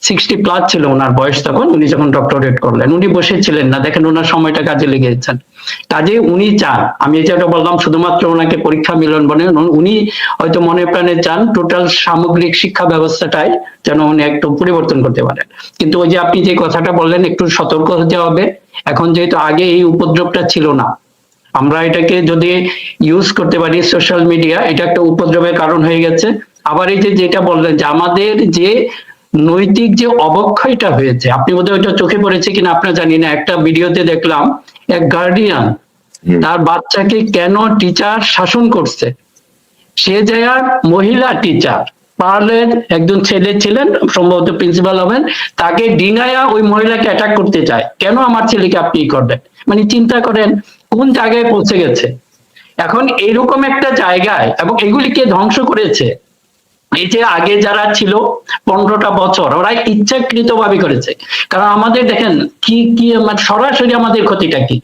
60 প্লাস ছিল ওনার বয়স তখন, উনি যখন ডক্টরেট করলেন। উনি বসেছিলেন না, দেখেন ওনার সময়টা কাজে লেগেছেন। কাজে উনি চান, আমি যেটা বললাম শুধুমাত্র ওনাকে পরীক্ষা মিলন বলে, উনি হয়তো মনে প্রাণে চান টোটাল সামগ্রিক শিক্ষা ব্যবস্থাটাই যেন উনি একটু পরিবর্তন করতে পারেন। কিন্তু ওই যে আপনি যে কথাটা বললেন একটু সতর্ক হতে হবে। এখন যেহেতু আগে এই উপদ্রবটা ছিল না, আমরা এটাকে যদি ইউজ করতে পারি সোশ্যাল মিডিয়া, এটা একটা উপদ্রবের কারণ হয়ে গেছে। আবার এই যে যেটা বললেন যে আমাদের যে নৈতিক যে অবক্ষয়টা হয়েছে, আপনি বোধহয় ওইটা চোখে পড়েছে কিনা আপনার জানি না, একটা ভিডিওতে দেখলাম এক গার্ডিয়ান তার বাচ্চাকে কেন টিচার শাসন করছে, সে জায়গায় মহিলা টিচার পার্লের একজন ছেলে ছিলেন, সম্ভবত প্রিন্সিপাল হবেন, তাকে ডিঙায়া ওই মহিলাকে অ্যাটাক করতে চায়, কেন আমার ছেলেকে আপনি করবেন। মানে চিন্তা করেন কোন জায়গায় পৌঁছে গেছে এখন এইরকম একটা জায়গায়। এবং এগুলিকে ধ্বংস করেছে এই যে আগে যারা ছিল 15টা বছর, ওরা ইচ্ছাকৃত ভাবে করেছে। কারণ আমাদের দেখেন কি কি সরাসরি আমাদের ক্ষতিটা কি,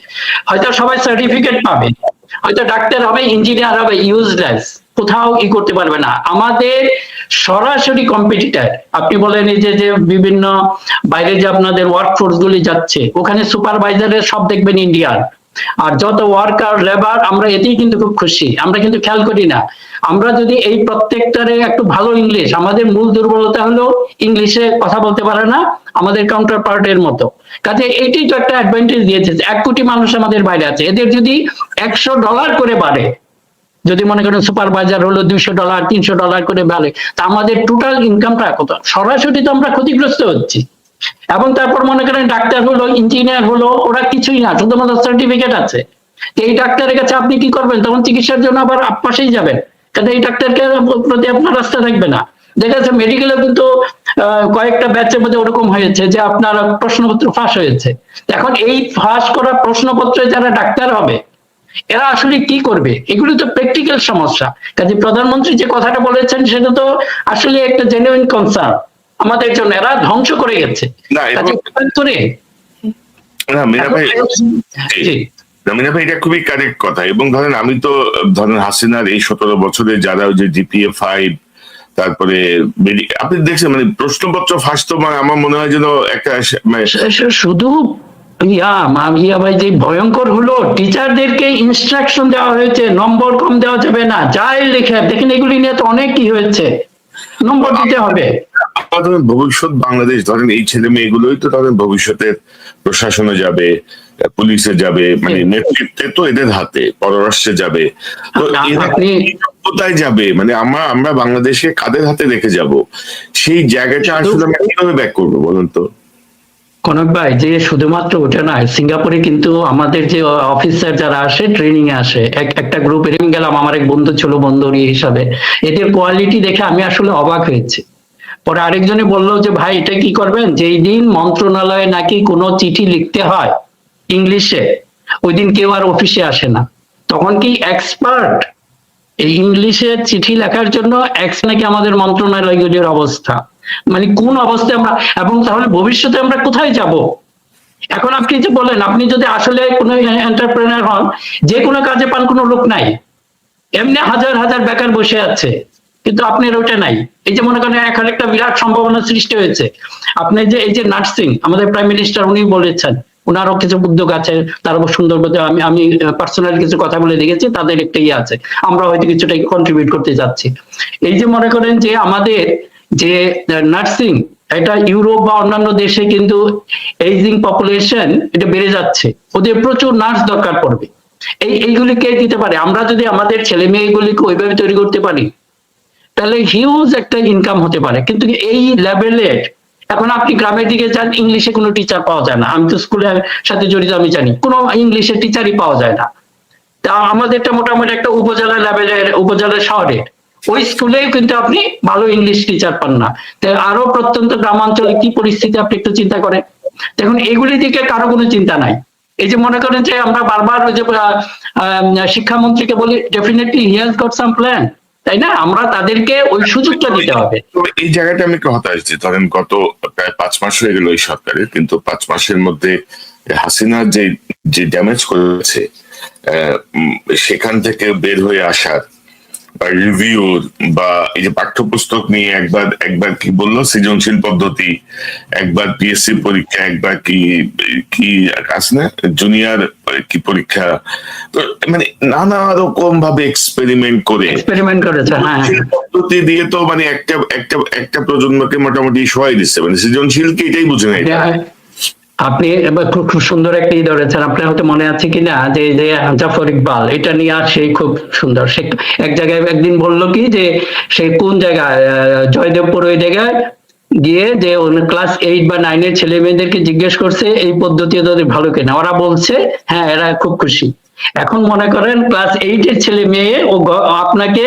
হয়তো সবাই সার্টিফিকেট পাবে, হয়তো ডাক্তার হবে, ইঞ্জিনিয়ার হবে, ইউজলেস, কোথাও ই করতে পারবে না। আমাদের সরাসরি কম্পিটিটর, আপনি বলেন এই যে যে বিভিন্ন বাইরে যে আপনাদের ওয়ার্কফোর্স গুলি যাচ্ছে, ওখানে সুপারভাইজারের সব দেখবেন ইন্ডিয়ান, আর যত ওয়ার্কার লেবার আমরা এতেই কিন্তু খুব খুশি। আমরা কিন্তু খেয়াল করি না, আমরা যদি এই প্রত্যেকটারে একটু ভালো ইংলিশ, আমাদের মূল দুর্বলতা হলো ইংলিশে কথা বলতে পারে না আমাদের কাউন্টার পার্টের মতো। কাজে এইটাই তো একটা অ্যাডভান্টেজ দিয়েছে, 1 কোটি মানুষ আমাদের বাইরে আছে, এদের যদি $100 করে বাড়ে, যদি মনে করেন সুপারভাইজার হলো $200 $300 করে বাড়ে, তা আমাদের টোটাল ইনকামটা কত, সরাসরি তো আমরা ক্ষতিগ্রস্ত হচ্ছি। এবং তারপর মনে করেন ডাক্তার হলো, ইঞ্জিনিয়ার হলো, ওরা কিছুই না, শুধুমাত্র সার্টিফিকেট আছে। এই ডাক্তারের কাছে আপনি কি করবেন, তখন চিকিৎসার জন্য আবার পাশেই যাবেন, কারণ এই ডাক্তারকে প্রতি আপনার রাস্তা থাকবে না। দেখা যাচ্ছে মেডিকেলেও কিন্তু কয়েকটা ব্যাচের মধ্যে ওরকম হয়েছে যে আপনার প্রশ্নপত্র ফাঁস হয়েছে। এখন এই ফাঁস করা প্রশ্নপত্রে যারা ডাক্তার হবে এরা আসলে কি করবে, এগুলো তো প্র্যাকটিক্যাল সমস্যা। কাজে প্রধানমন্ত্রী যে কথাটা বলেছেন সেটা তো আসলে একটা জেনুইন কনসার্ন আমাদের জন্য। এরা ধ্বংস করে গেছে। না মিনা ভাই, জি মিনা ভাই এটা খুবই কারেক্ট কথা। এবং ধরেন আমি তো ধরেন হাসিনার এই 17 বছরে যারা ওই যে GPA 5, তারপরে আপনি দেখছেন মানে প্রশ্নপত্র ফাঁস, তো মানে আমার মনে হয় যেন একটা মানে শুধু ইয়া ভাই যে ভয়ঙ্কর হলো, টিচারদেরকে ইনস্ট্রাকশন দেওয়া হয়েছে নম্বর কম দেওয়া যাবে না, যাই লেখা দেখেন এগুলি নিয়ে তো অনেক কি হয়েছে, নম্বর দিতে হবে। ধরেন ভবিষ্যৎ বাংলাদেশ, ধরেন এই ছেলে মেয়েগুলোই তো ধরেন ভবিষ্যতের প্রশাসনে যাবে, পুলিশে যাবে, মানে নেতৃত্বে তো এদের হাতে, পররাষ্ট্রে যাবে, তো এরা কোথায় যাবে, মানে আমরা বাংলাদেশে কাদের হাতে রেখে যাব, সেই জায়গাটা আসলে আমরা কিভাবে ব্যাক করবো বলুন তো? কনক ভাই, যে শুধুমাত্র ওটা নয়, সিঙ্গাপুরে কিন্তু আমাদের যে অফিসার যারা আসে ট্রেনিং এ আসে, একটা গ্রুপে গেলাম, আমার এক বন্ধু ছিল বন্ধুরই হিসাবে, এদের কোয়ালিটি দেখে আমি আসলে অবাক হয়েছি। পরে আরেকজনে বললো যে ভাই এটা কি করবেন, যেই দিন মন্ত্রণালয়ে নাকি কোনো চিঠি লিখতে হয় ইংলিশে, ওই দিন কেউ আর অফিসে আসে না। তখন কি এক্সপার্ট এই ইংলিশে চিঠি লেখার জন্য নাকি আমাদের মন্ত্রণালয়গুলির অবস্থা, মানে কোন অবস্থায় আমরা, এবং তাহলে ভবিষ্যতে আমরা কোথায় যাব? এখন আপনি যে বলেন, আপনি যদি আসলে কোনো এন্টারপ্রেনার হন, যে কোনো কাজে পান, কোনো লোক নাই, এমনি হাজার হাজার বেকার বসে আছে, কিন্তু আপনার ওটা নাই। এই যে মনে করেন এখন একটা বিরাট সম্ভাবনা সৃষ্টি হয়েছে, আপনি যে এই যে নার্সিং, আমাদের প্রাইম মিনিস্টার উনি বলেছেন, ওনারও কিছু উদ্যোগ আছে, তার সুন্দর, আমি আমি পার্সোনালি কিছু কথা বলে দেখেছি, তাদের একটা ইয়ে আছে, আমরা হয়তো কিছুটা কন্ট্রিবিউট করতে যাচ্ছি। এই যে মনে করেন যে আমাদের যে নার্সিং, এটা ইউরোপ বা অন্যান্য দেশে কিন্তু এইজিং পপুলেশন এটা বেড়ে যাচ্ছে, ওদের প্রচুর নার্স দরকার পড়বে। এইগুলি কে দিতে পারে? আমরা যদি আমাদের ছেলে মেয়েগুলিকে ওইভাবে তৈরি করতে পারি, তাহলে হিউজ একটা ইনকাম হতে পারে। কিন্তু এই লেভেলের, এখন আপনি গ্রামের দিকে যান, ইংলিশে কোনো টিচার পাওয়া যায় না, আমি তো স্কুলের সাথে জড়িত, আমি জানি কোনো ইংলিশের টিচারই পাওয়া যায় না। তা আমাদেরটা মোটামুটি একটা উপজেলা লেভেলের, উপজেলা শহরের ওই স্কুলেও কিন্তু আপনি ভালো ইংলিশ টিচার পান না। আরো প্রত্যন্ত গ্রামাঞ্চলে কি পরিস্থিতি আপনি একটু চিন্তা করেন। দেখুন এগুলি দিকে কারো কোনো চিন্তা নাই। এই যে মনে করেন যে আমরা বারবার ওই যে শিক্ষামন্ত্রীকে বলি, definitely he has got some plan, তাই না? আমরা তাদেরকে ওই সুযোগটা দিতে হবে। এই জায়গাটা আমি একটু হতাশ যে ধরেন গত প্রায় 5 মাস হয়ে গেল এই সরকারের, কিন্তু 5 মাসের মধ্যে হাসিনা যে যে ড্যামেজ করেছে, সেখান থেকে বের হয়ে আসার বা রিভিউ বা এই যে পাঠ্যপুস্তক নিয়ে একবার কি বললো সৃজনশীল পদ্ধতি, একবার PSC পরীক্ষা, একবার কি কি আছে না জুনিয়র কি পরীক্ষা, তো মানে নানা রকম ভাবে এক্সপেরিমেন্ট করেছে, হ্যাঁ, পদ্ধতি দিয়ে তো মানে একটা প্রজন্মকে মোটামুটি সহায় দিচ্ছে, মানে সৃজনশীলকে এটাই বুঝে নাই। আপনি এবার খুব সুন্দর একটা ধরেছেন, আপনার হয়তো মনে আছে কিনা, যে যে জাফর ইকবাল, এটা নিয়ে আসে খুব সুন্দর। সে এক জায়গায় একদিন বললো কি যে সে কোন জায়গায়, জয়দেবপুর ওই জায়গায় গিয়ে যে ক্লাস 8 বা 9 এর ছেলে মেয়েদেরকে জিজ্ঞেস করছে এই পদ্ধতি ওদের ভালো কিনা, ওরা বলছে হ্যাঁ, এরা খুব খুশি। এখন মনে করেন ক্লাস 8 এর ছেলে মেয়ে ও আপনাকে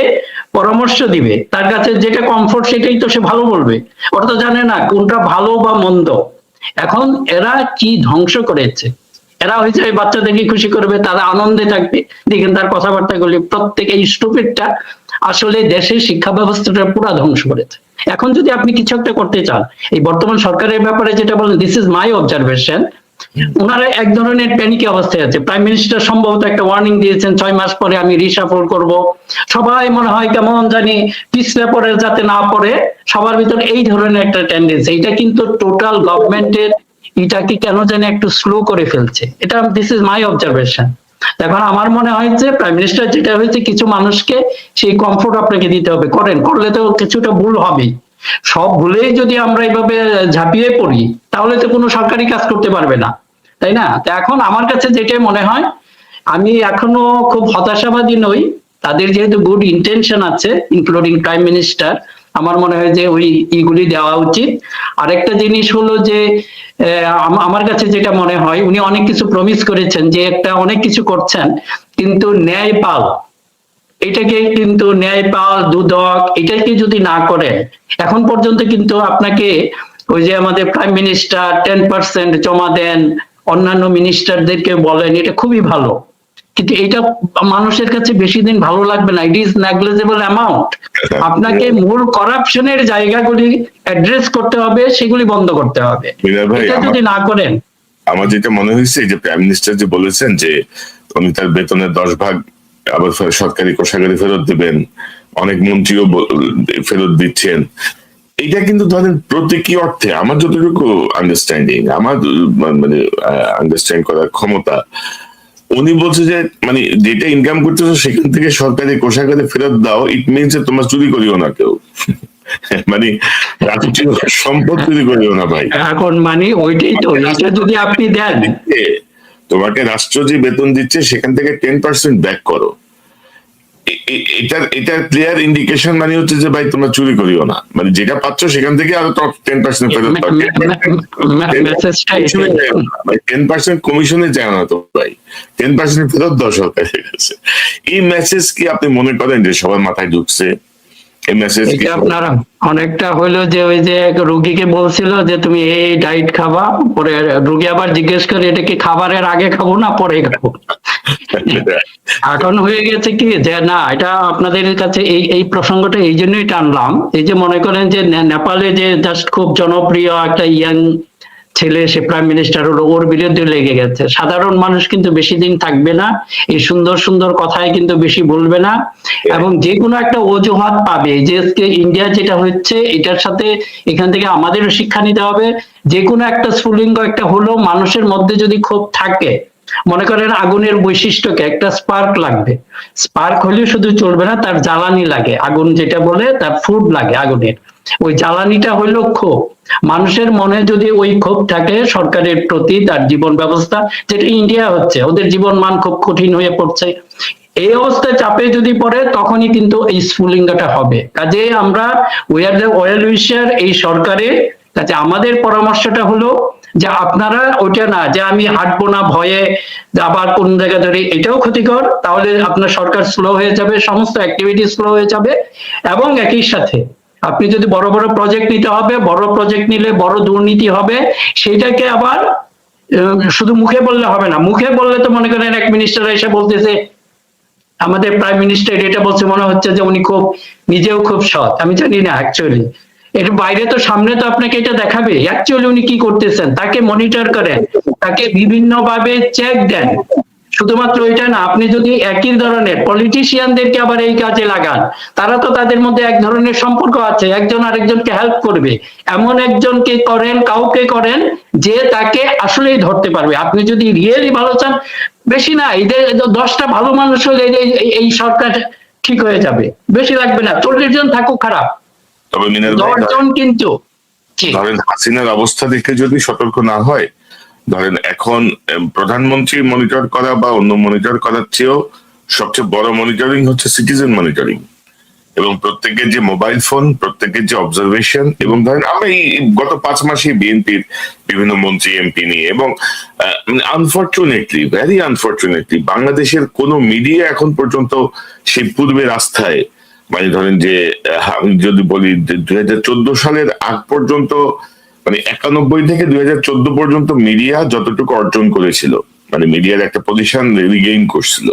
পরামর্শ দিবে, তার কাছে যেটা কমফোর্ট সেটাই তো সে ভালো বলবে, ওরা তো জানে না কোনটা ভালো বা মন্দ। এখন এরা কি ধ্বংস করেছে, এরা হয়েছে এই বাচ্চাদেরকে খুশি করবে, তারা আনন্দে থাকবে। দেখেন তার কথাবার্তা গুলি, প্রত্যেকে স্টুপিডটা আসলে দেশের শিক্ষা ব্যবস্থাটা পুরো ধ্বংস করেছে। এখন যদি আপনি কিছু একটা করতে চান, এই বর্তমান সরকারের ব্যাপারে যেটা বলেন, দিস ইজ মাই অবজারভেশন, ওনারা এক ধরনের প্যানিক অবস্থায় আছে। প্রাইম মিনিস্টার সম্ভবত একটা ওয়ার্নিং দিয়েছেন, 6 মাস পরে আমি রিশাফল করব। সবাই মনে হয় কেমন জানি পিছলে পড়ে যাতে না পড়ে, সবার ভিতরে এই ধরনের একটা টেন্ডেন্সি। এটা কিন্তু টোটাল গভর্নমেন্টের এটাকে কেন জানি একটু স্লো করে ফেলছে, এটা দিস ইজ মাই অবজারভেশন। এখন আমার মনে হয় যে প্রাইম মিনিস্টার যেটা হয়েছে, কিছু মানুষকে সেই কমফোর্ট আপনাকে দিতে হবে, করলে তো কিছুটা ভুল হবে। সব ভুলেই যদি আমরা এইভাবে ঝাঁপিয়ে পড়ি, তাহলে তো কোনো সরকারি কাজ করতে পারবে না, তাই না? তো এখন আমার কাছে যেটা মনে হয়, আমি এখনো খুব হতাশাবাদী নই, তাদের যেহেতু গুড ইন্টেনশন আছে, ইনক্লুডিং প্রাইম মিনিস্টার, আমার মনে হয় যে ওই ইগুলি দেওয়া উচিত। আরেকটা জিনিস হলো যে আমার কাছে যেটা মনে হয়, উনি অনেক কিছু প্রমিস করেছেন, যে একটা অনেক কিছু করছেন, কিন্তু ন্যায়পাল, এটাকে কিন্তু ন্যায়পাল দুদক এটাকে যদি না করেন, এখন পর্যন্ত কিন্তু আপনাকে ওই যে আমাদের প্রাইম মিনিস্টার 10% জমা দেন, অন্যান্য মিনিস্টারদেরকে বলেন, এটা খুবই ভালো, কিন্তু এটা মানুষের কাছে বেশি দিন ভালো লাগবে না। It is negligible amount. আপনাকে মূল করাপশনের জায়গাগুলি অ্যাড্রেস করতে হবে, সেগুলি বন্ধ করতে হবে। এটা যদি না করেন, আমার যেটা মনে হয়েছে যে প্রাইম মিনিস্টার যে বলেছেন যে উনি তার বেতনের 10 ভাগ আবার সরকারি কোষাগারে ফেরত দিবেন, অনেক মন্ত্রীও ফেরত দিচ্ছেন, এটা কিন্তু ধরেন প্রতীকী অর্থে আমার যতটুকু আন্ডারস্ট্যান্ডিং, আমার মানে আন্ডারস্ট্যান্ড করার ক্ষমতা, উনি বলছে যে মানে যেটা ইনকাম করতেছো সেখান থেকে সরকারি কোষাগারে ফেরত দাও, ইট মিনস যে তোমার চুরি করিও না কেউ। মানে রাষ্ট্রীয় সম্পদ চুরি করিও না ভাই। এখন মানে ওইটাই তো, এটা যদি আপনি দেন, তোমাকে রাষ্ট্র যে বেতন দিচ্ছে সেখান থেকে 10% ব্যাক করো, এটার ক্লিয়ার ইন্ডিকেশন মানে হচ্ছে যে ভাই তোমরা চুরি করিও না, মানে যেটা পাচ্ছ সেখান থেকে আরো 10% ফেরত পাও। 10% কমিশনে চায় না তো ভাই, 10% ফেরত দাও সরকারের কাছে। এই মেসেজ কি আপনি মনে করেন যে সবার মাথায় ঢুকছে? এই মেসেজ কি আপনার অনেকটা হইলো যে ওই যে রুগীকে বলছিল যে তুমি এই ডায়েট খাবা, পরে রুগী আবার জিজ্ঞেস করে এটা কি খাবারের আগে খাবো না পরে খাবো? এখন হয়ে গেছে কি যে না, এটা আপনাদের কাছে এই প্রসঙ্গটা এই জন্যই টানলাম, এই যে মনে করেন যে নেপালে যে জাস্ট খুব জনপ্রিয় একটা ইয়াং ছেলে সে প্রাইম মিনিস্টার হলো, ওর বিরুদ্ধে লেগে গেছে। সাধারণ মানুষ কিন্তু বেশি দিন থাকবে না, এই সুন্দর সুন্দর কথায় কিন্তু বেশি বলবে না, এবং যে কোনো একটা অজুহাত পাবে যে ইন্ডিয়া যেটা হচ্ছে এটার সাথে এখান থেকে আমাদেরও শিক্ষা নিতে হবে। যে কোনো একটা স্ফুলিঙ্গ একটা হলো মানুষের মধ্যে যদি ক্ষোভ থাকে, মনে করেন আগুনের বৈশিষ্ট্যকে একটা স্পার্ক লাগবে, স্পার্ক হলেও শুধু চলবে না, তার জ্বালানি লাগে, আগুন যেটা বলে তার ফুড লাগে আগুনের, ওই জ্বালানিটা হইলো ক্ষোভ। মানুষের মনে যদি ওই ক্ষোভ থাকে সরকারের প্রতি, তার জীবন ব্যবস্থা যেটা ইন্ডিয়া হচ্ছে, ওদের জীবন মান খুব কঠিন হয়ে পড়ছে, এই অবস্থায় চাপে যদি পড়ে তখনই কিন্তু এই স্ফুলিঙ্গটা হবে। কাজে আমরা উই আর দ্য ওয়েল উইশার এই সরকারের কাছে আমাদের পরামর্শটা হলো যে আপনারা ওটা না যে আমি হাঁটবো না ভয়ে আবার কোন জায়গা ধরে, এটাও ক্ষতিকর, তাহলে আপনার সরকার স্লো হয়ে যাবে, সমস্ত অ্যাক্টিভিটি স্লো হয়ে যাবে। এবং একই সাথে আপনি যদি বড় বড় প্রজেক্ট নিতে হবে, বড় প্রজেক্ট নিলে বড় দুর্নীতি হবে, সেটাকে আবার শুধু মুখে বললে হবে না। মুখে বললে তো মনে করেন এক মিনিস্টার এসে বলতেছে, আমাদের প্রাইম মিনিস্টার এটা বলছে মনে হচ্ছে যে উনি খুব নিজেও খুব সৎ, আমি জানি না অ্যাকচুয়ালি এর বাইরে তো সামনে তো আপনাকে এটা দেখাবে অ্যাকচুয়ালি উনি কি করতেছেন, তাকে মনিটর করেন, তাকে বিভিন্ন ভাবে চেক দেন। শুধুমাত্র এটা না, আপনি যদি একই ধরনের পলিটিশিয়ানদেরকে আবার এই কাজে লাগান, তারা তো তাদের মধ্যে এক ধরনের সম্পর্ক আছে, একজন আরেকজনকে হেল্প করবে, এমন একজনকে করেন, কাউকে করেন যে তাকে আসলেই ধরতে পারবে। আপনি যদি রিয়েলি ভালো চান, বেশি না, এদের 10টা ভালো মানুষ হলে এই সরকার ঠিক হয়ে যাবে, বেশি লাগবে না, 40 জন থাকুক খারাপ, তবে মিনার ভাই 10 জন কিন্তু ধরেন হাসিনার অবস্থা দেখে যদি সতর্ক না হয়, ধরেন এখন প্রধানমন্ত্রী মনিটর করা বা অন্য মনিটর করার চেয়েও সবচেয়ে বড় মনিটরিং হচ্ছে সিটিজেন মনিটরিং, এবং প্রত্যেকের যে মোবাইল ফোন, প্রত্যেকের যে অবজারভেশন, এবং ধরেন আমরা এই গত 5 মাসে বিএনপির বিভিন্ন মন্ত্রী এমপি নিয়ে, এবং আনফরচুনেটলি, ভেরি আনফরচুনেটলি বাংলাদেশের কোন মিডিয়া এখন পর্যন্ত সেই পূর্বের আস্থায়, মানে ধরেন যে আমি যদি বলি 2014 সালের আগ পর্যন্ত, মানে 91 থেকে 2014 পর্যন্ত মিডিয়া যতটুকু অর্জন করেছিল, মানে মিডিয়ার একটা পজিশন রিগেইন করছিল,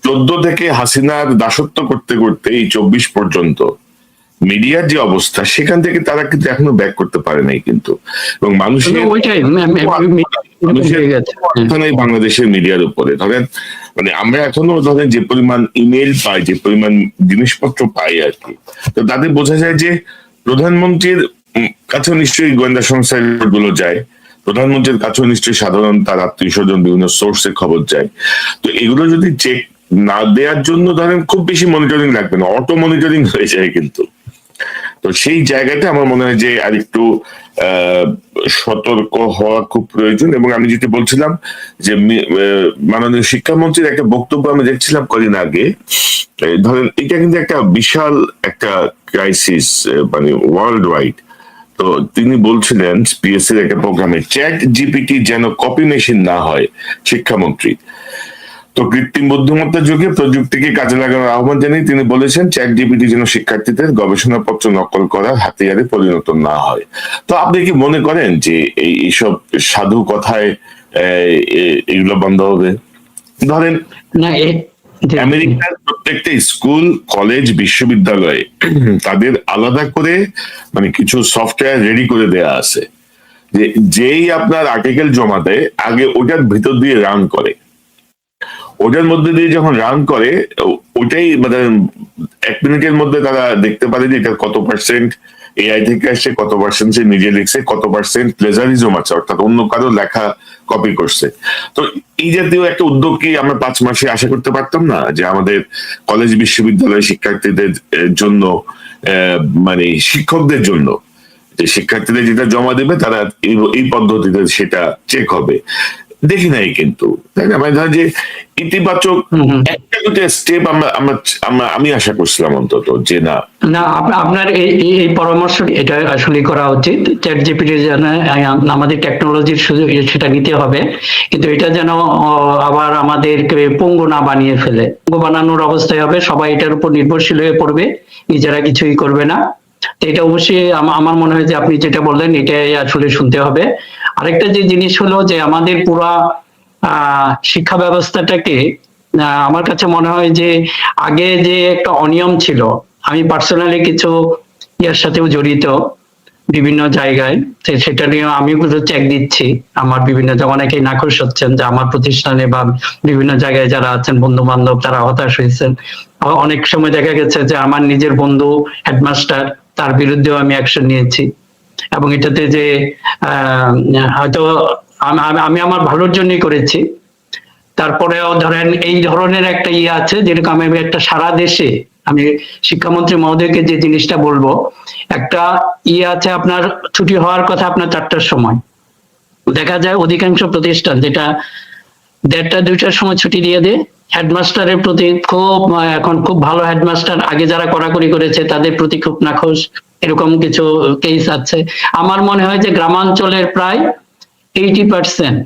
14 থেকে হাসিনার দাসত্ব করতে করতে এই 24 পর্যন্ত মিডিয়ার যে অবস্থা, সেখান থেকে তারা কিন্তু এখনো ব্যাক করতে পারে নাই কিন্তু। এবং মানুষের বাংলাদেশের মিডিয়ার উপরে ধরেন, মানে আমরা এখনো ধরেন যে পরিমাণ ইমেল পাই, যে পরিমাণ জিনিসপত্র পাই আর কি, তো তাদের বোঝা যায় যে প্রধানমন্ত্রীর কাছেও নিশ্চয়ই গোয়েন্দা সংস্থার গুলো যায়, প্রধানমন্ত্রীর কাছেও নিশ্চয়ই সাধারণ তার আত্মীয় স্বজন বিভিন্ন সোর্সে খবর যায়। তো এগুলো যদি চেক না দেওয়ার জন্য ধরেন খুব বেশি মনিটরিং লাগবে না, অটো মনিটরিং হয়ে যায় কিন্তু। তো সেই জায়গাটা আমার মনে হয় যে আরেকটু সতর্ক হওয়া খুব প্রয়োজন। এবং আমি যেটা বলছিলাম যে মাননীয় শিক্ষামন্ত্রীর একটা বক্তব্য আমি দেখছিলাম কদিন আগে, ধরেন এটা কিন্তু একটা বিশাল একটা ক্রাইসিস, মানে ওয়ার্ল্ড ওয়াইড। তো তিনি বলছিলেন পিএসসি এর একটা প্রোগ্রামে চ্যাট জিপিটি যেন কপি মেশিন না হয় শিক্ষামন্ত্রী। তো কৃত্রিম বুদ্ধিমত্তার যুগে প্রযুক্তিকে কাজে লাগানোর আহ্বান জানিয়ে তিনি বলেছেন চ্যাট জিপিটি যেন শিক্ষার্থীদের গবেষণাপত্র নকল করার হাতিয়ারে পরিণত না হয়। তো আপনি কি মনে করেন যে এইসব সাধু কথায় এগুলো বন্ধ হবে? ধরেন না, আমেরিকার প্রত্যেকটা স্কুল, কলেজ, বিশ্ববিদ্যালয়ে তাদের আলাদা করে মানে কিছু সফটওয়্যার রেডি করে দেয়া আছে, যে যেই আপনার আর্টিকেল জমা দেয় আগে ওটার ভিতর দিয়ে রান করে, ওটার মধ্যে দিয়ে যখন রান করে ওটাই মানে 1 মিনিটের মধ্যে তারা দেখতে পারে যে এটার কত পার্সেন্ট এআই থেকে আসছে, কত পার্সেন্ট সে নিজে লিখছে, কত পার্সেন্ট প্লেজারিজম আছে অর্থাৎ অন্য কারো লেখা কপি করছে। তো এই জাতীয় একটা উদ্যোগ কি আমরা 5 মাসে আশা করতে পারতাম না যে আমাদের কলেজ বিশ্ববিদ্যালয়ের শিক্ষার্থীদের জন্য মানে শিক্ষকদের জন্য যে শিক্ষার্থীরা যেটা জমা দেবে তারা এই পদ্ধতিতে সেটা চেক হবে? দেখি নাই কিন্তু, তাই না? মানে ধরেন যে ইতিবাচক একটা দুটো স্টেপ আমি আশা করছিলাম অন্তত যে না না আপনার এই পরামর্শ এটা আসলে করা উচিত। চ্যাট জিপিটি যেন আমাদের টেকনোলজির সুযোগ সেটা নিতে হবে, কিন্তু এটা যেন আবার আমাদেরকে পঙ্গু না বানিয়ে ফেলে। পঙ্গু বানানোর অবস্থায় হবে, সবাই এটার উপর নির্ভরশীল হয়ে পড়বে, নিজেরা কিছুই করবে না। তো এটা অবশ্যই আমার মনে হয় যে আপনি যেটা বললেন এটাই আসলে শুনতে হবে। আরেকটা যে জিনিস হলো যে আমাদের পুরা শিক্ষা ব্যবস্থাটাকে আমার কাছে মনে হয় যে আগে যে একটা অনিয়ম ছিল, আমি পার্সোনালি কিছু ইয়ার সাথেও জড়িত বিভিন্ন জায়গায়, সেটা নিয়ে আমি চেক দিচ্ছি। আমার বিভিন্ন অনেকেই নাখোশ হচ্ছেন যে আমার প্রতিষ্ঠানে বা বিভিন্ন জায়গায় যারা আছেন বন্ধু বান্ধব তারা হতাশ হয়েছেন। অনেক সময় দেখা গেছে যে আমার নিজের বন্ধু হেডমাস্টার, তার বিরুদ্ধেও আমি অ্যাকশন নিয়েছি। এবং এটাতে যে হয়তো আমি আমার ভালোর জন্যই করেছি, তারপরেও ধরেন এই ধরনের একটা ইয়ে আছে, যেরকম আমি একটা সারা দেশে আমি শিক্ষামন্ত্রী মহোদয়কে যে জিনিসটা বলবো, একটা ইয়ে আছে আপনার ছুটি হওয়ার কথা আপনার 4টার সময়, দেখা যায় অধিকাংশ প্রতিষ্ঠান যেটা 1:30 2টার সময় ছুটি দিয়ে দেয়। হেডমাস্টারের প্রতি খুব এখন খুব ভালো হেডমাস্টার, আগে যারা কড়াকড়ি করেছে তাদের প্রতি খুব নাখোশ, এরকম কিছু কেস আছে। আমার মনে হয় যে গ্রামাঞ্চলের প্রায় 80%,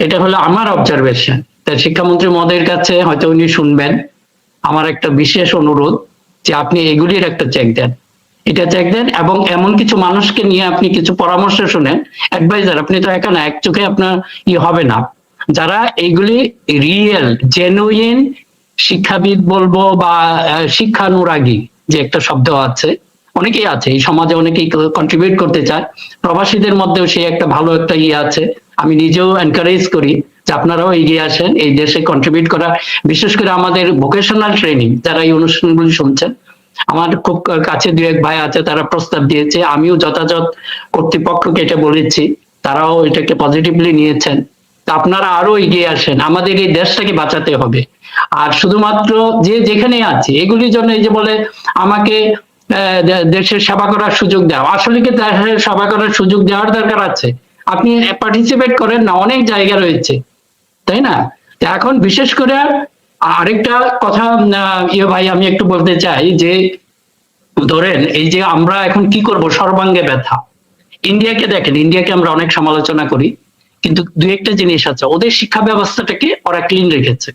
এটা হলো আমার অবজারভেশন। তাই শিক্ষামন্ত্রী মহোদয়ের কাছে হয়তো উনি শুনবেন, আমার একটা বিশেষ অনুরোধ যে আপনি এগুলির একটা চেক দেন, এটা চেক দেন, এবং এমন কিছু মানুষকে নিয়ে আপনি কিছু পরামর্শ শুনেন, অ্যাডভাইজার। আপনি তো একা না, এক চোখে আপনার হবে না, যারা এইগুলি রিয়েল জেনুইন শিক্ষাবিদ বলবো বা শিক্ষানুরাগী যে একটা শব্দ আছে, অনেকেই আছে এই সমাজে, অনেকেই কন্ট্রিবিউট করতে চায়। প্রবাসীদের মধ্যেও সেই একটা ভালো একটা ইয়ে আছে। আমি নিজেও এনকারেজ করি যে আপনারাও এগিয়ে আসেন এই দেশে কন্ট্রিবিউট করা, বিশেষ করে আমাদের ভোকেশনাল ট্রেনিং যারা এই অনুষ্ঠানগুলি শুনছেন। আমার খুব কাছে 2-1 ভাই আছে, তারা প্রস্তাব দিয়েছে, আমিও যথাযথ কর্তৃপক্ষকে এটা বলেছি, তারাও এটাকে পজিটিভলি নিয়েছেন। তা আপনারা আরো এগিয়ে আসেন, আমাদের এই দেশটাকে বাঁচাতে হবে। আর শুধুমাত্র যে যেখানে আছে এগুলির জন্য এই যে বলে আমাকে দেশের সেবা করার সুযোগ দেওয়া, আসলে কি দেশের সেবা করার সুযোগ দেওয়ার দরকার আছে? আপনি পার্টিসিপেট করেন না, অনেক জায়গা রয়েছে, তাই না? এখন বিশেষ করে আরেকটা কথা ভাই আমি একটু বলতে চাই যে ধরেন এই যে আমরা এখন কি করব, সর্বাঙ্গে ব্যথা। ইন্ডিয়াকে দেখেন, ইন্ডিয়াকে আমরা অনেক সমালোচনা করি, কিন্তু 2-1টা জিনিস আছে, ওদের শিক্ষা ব্যবস্থাটাকে ওরা ক্লিন রেখেছে,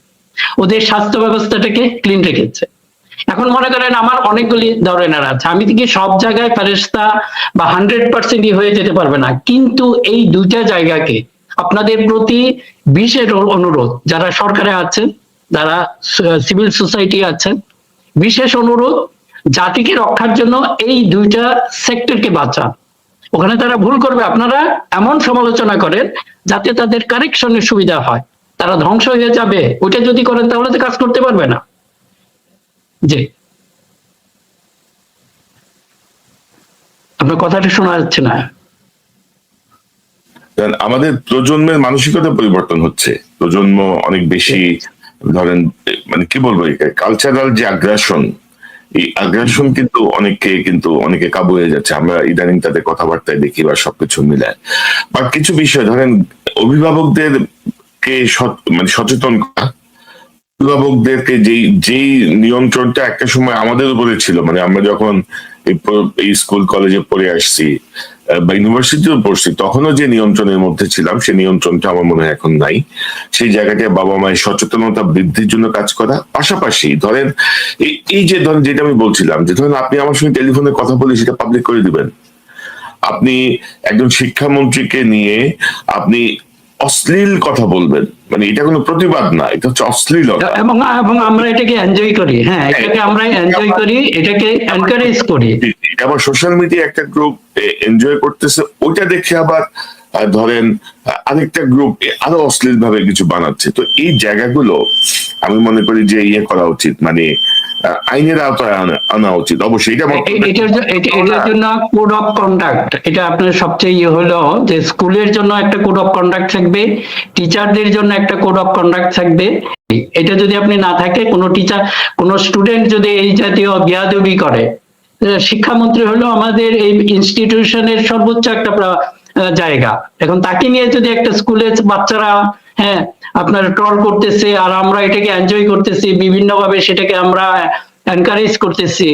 ওদের স্বাস্থ্য ব্যবস্থাটাকে ক্লিন রেখেছে। এখন মনে করেন আমার অনেকগুলি ধরনের আছে, আমি কি সব জায়গায় ফেরেশতা বা 100% হয়ে যেতে পারবে না, কিন্তু এই 2টা জায়গাকে আপনাদের প্রতি বিশেষ অনুরোধ, যারা সরকারে আছেন, যারা সিভিল সোসাইটি আছেন, বিশেষ অনুরোধ জাতিকে রক্ষার জন্য এই 2টা সেক্টরকে বাঁচান। ওখানে তারা ভুল করবে, আপনারা এমন সমালোচনা করেন যাতে তাদের কারেকশনের সুবিধা হয়, তারা ধ্বংস হয়ে যাবে ওইটা যদি করেন তাহলে তো কাজ করতে পারবে না। জি, আপনার কথাটা শোনা যাচ্ছে না। আমাদের প্রজন্মের মানসিকতা পরিবর্তন হচ্ছে, প্রজন্ম অনেক বেশি ধরেন মানে কি বলবো, কালচারাল যে আগ্রাসন, এই আগ্রাসন কিন্তু অনেকে কাবু হয়ে যাচ্ছে। আমরা ইদানিং তাদের কথাবার্তায় দেখি বা সবকিছু মিলায়, বা কিছু বিষয় ধরেন অভিভাবকদের কে মানে সচেতন করা, অভিভাবকদেরকে যেই নিয়ন্ত্রণটা একটা সময় আমাদের উপরে ছিল, মানে আমরা যখন এই স্কুল কলেজে পড়ে আসছি বা ইউনিভার্সিটিও পড়ছি, তখনও যে নিয়ন্ত্রণের মধ্যে ছিলাম সেই নিয়ন্ত্রণটা আমার মনে হয় এখন নাই। সেই জায়গাটায় বাবা মায়ের সচেতনতা বৃদ্ধির জন্য কাজ করা, পাশাপাশি ধরেন এই যে ধরেন যেটা আমি বলছিলাম যে ধরেন আপনি আমার সঙ্গে টেলিফোনে কথা বলে সেটা পাবলিক করে দিবেন, আপনি একজন শিক্ষামন্ত্রীকে নিয়ে আপনি অশ্লীল কথা বলবেন, মানে এটা কোনো প্রতিবাদ না, এটা হচ্ছে অশ্লীলতা। এবং এবং আমরা এটাকে এনজয় করি, হ্যাঁ এটাকে আমরা এনজয় করি, এটাকে এনকারেজ করি। আবার সোশ্যাল মিডিয়া একটা গ্রুপ এনজয় করতেছে, ওইটা দেখে আবার ধরেন আরেকটা গ্রুপ আরো অশ্লীল ভাবে কিছু বানাচ্ছে। তো এই জায়গাগুলো আমি মনে করি যে ইয়ে করা উচিত, মানে আইনের আওতায় আনা উচিত অবশ্যই। এটার জন্য কোড অফ কন্ডাক্ট, এটা আপনার সবচেয়ে ইয়ে হলো যে স্কুলের জন্য একটা কোড অফ কন্ডাক্ট থাকবে, টিচারদের জন্য একটা কোড অফ কন্ডাক্ট থাকবে। এটা যদি আপনি না থাকে, কোনো টিচার কোনো স্টুডেন্ট যদি এই জাতীয় বেয়াদবি করে, শিক্ষামন্ত্রী হলো আমাদের এই ইনস্টিটিউশনের সর্বোচ্চ একটা জায়গা। এখন তাকে নিয়ে যদি একটা স্কুলের বাচ্চারা হ্যাঁ আপনার ট্রল করতেছে, আর আমরা এটাকে এনজয় করতেছি বিভিন্ন ভাবে, সেটাকে আমরা এনকারেজ করতেছি,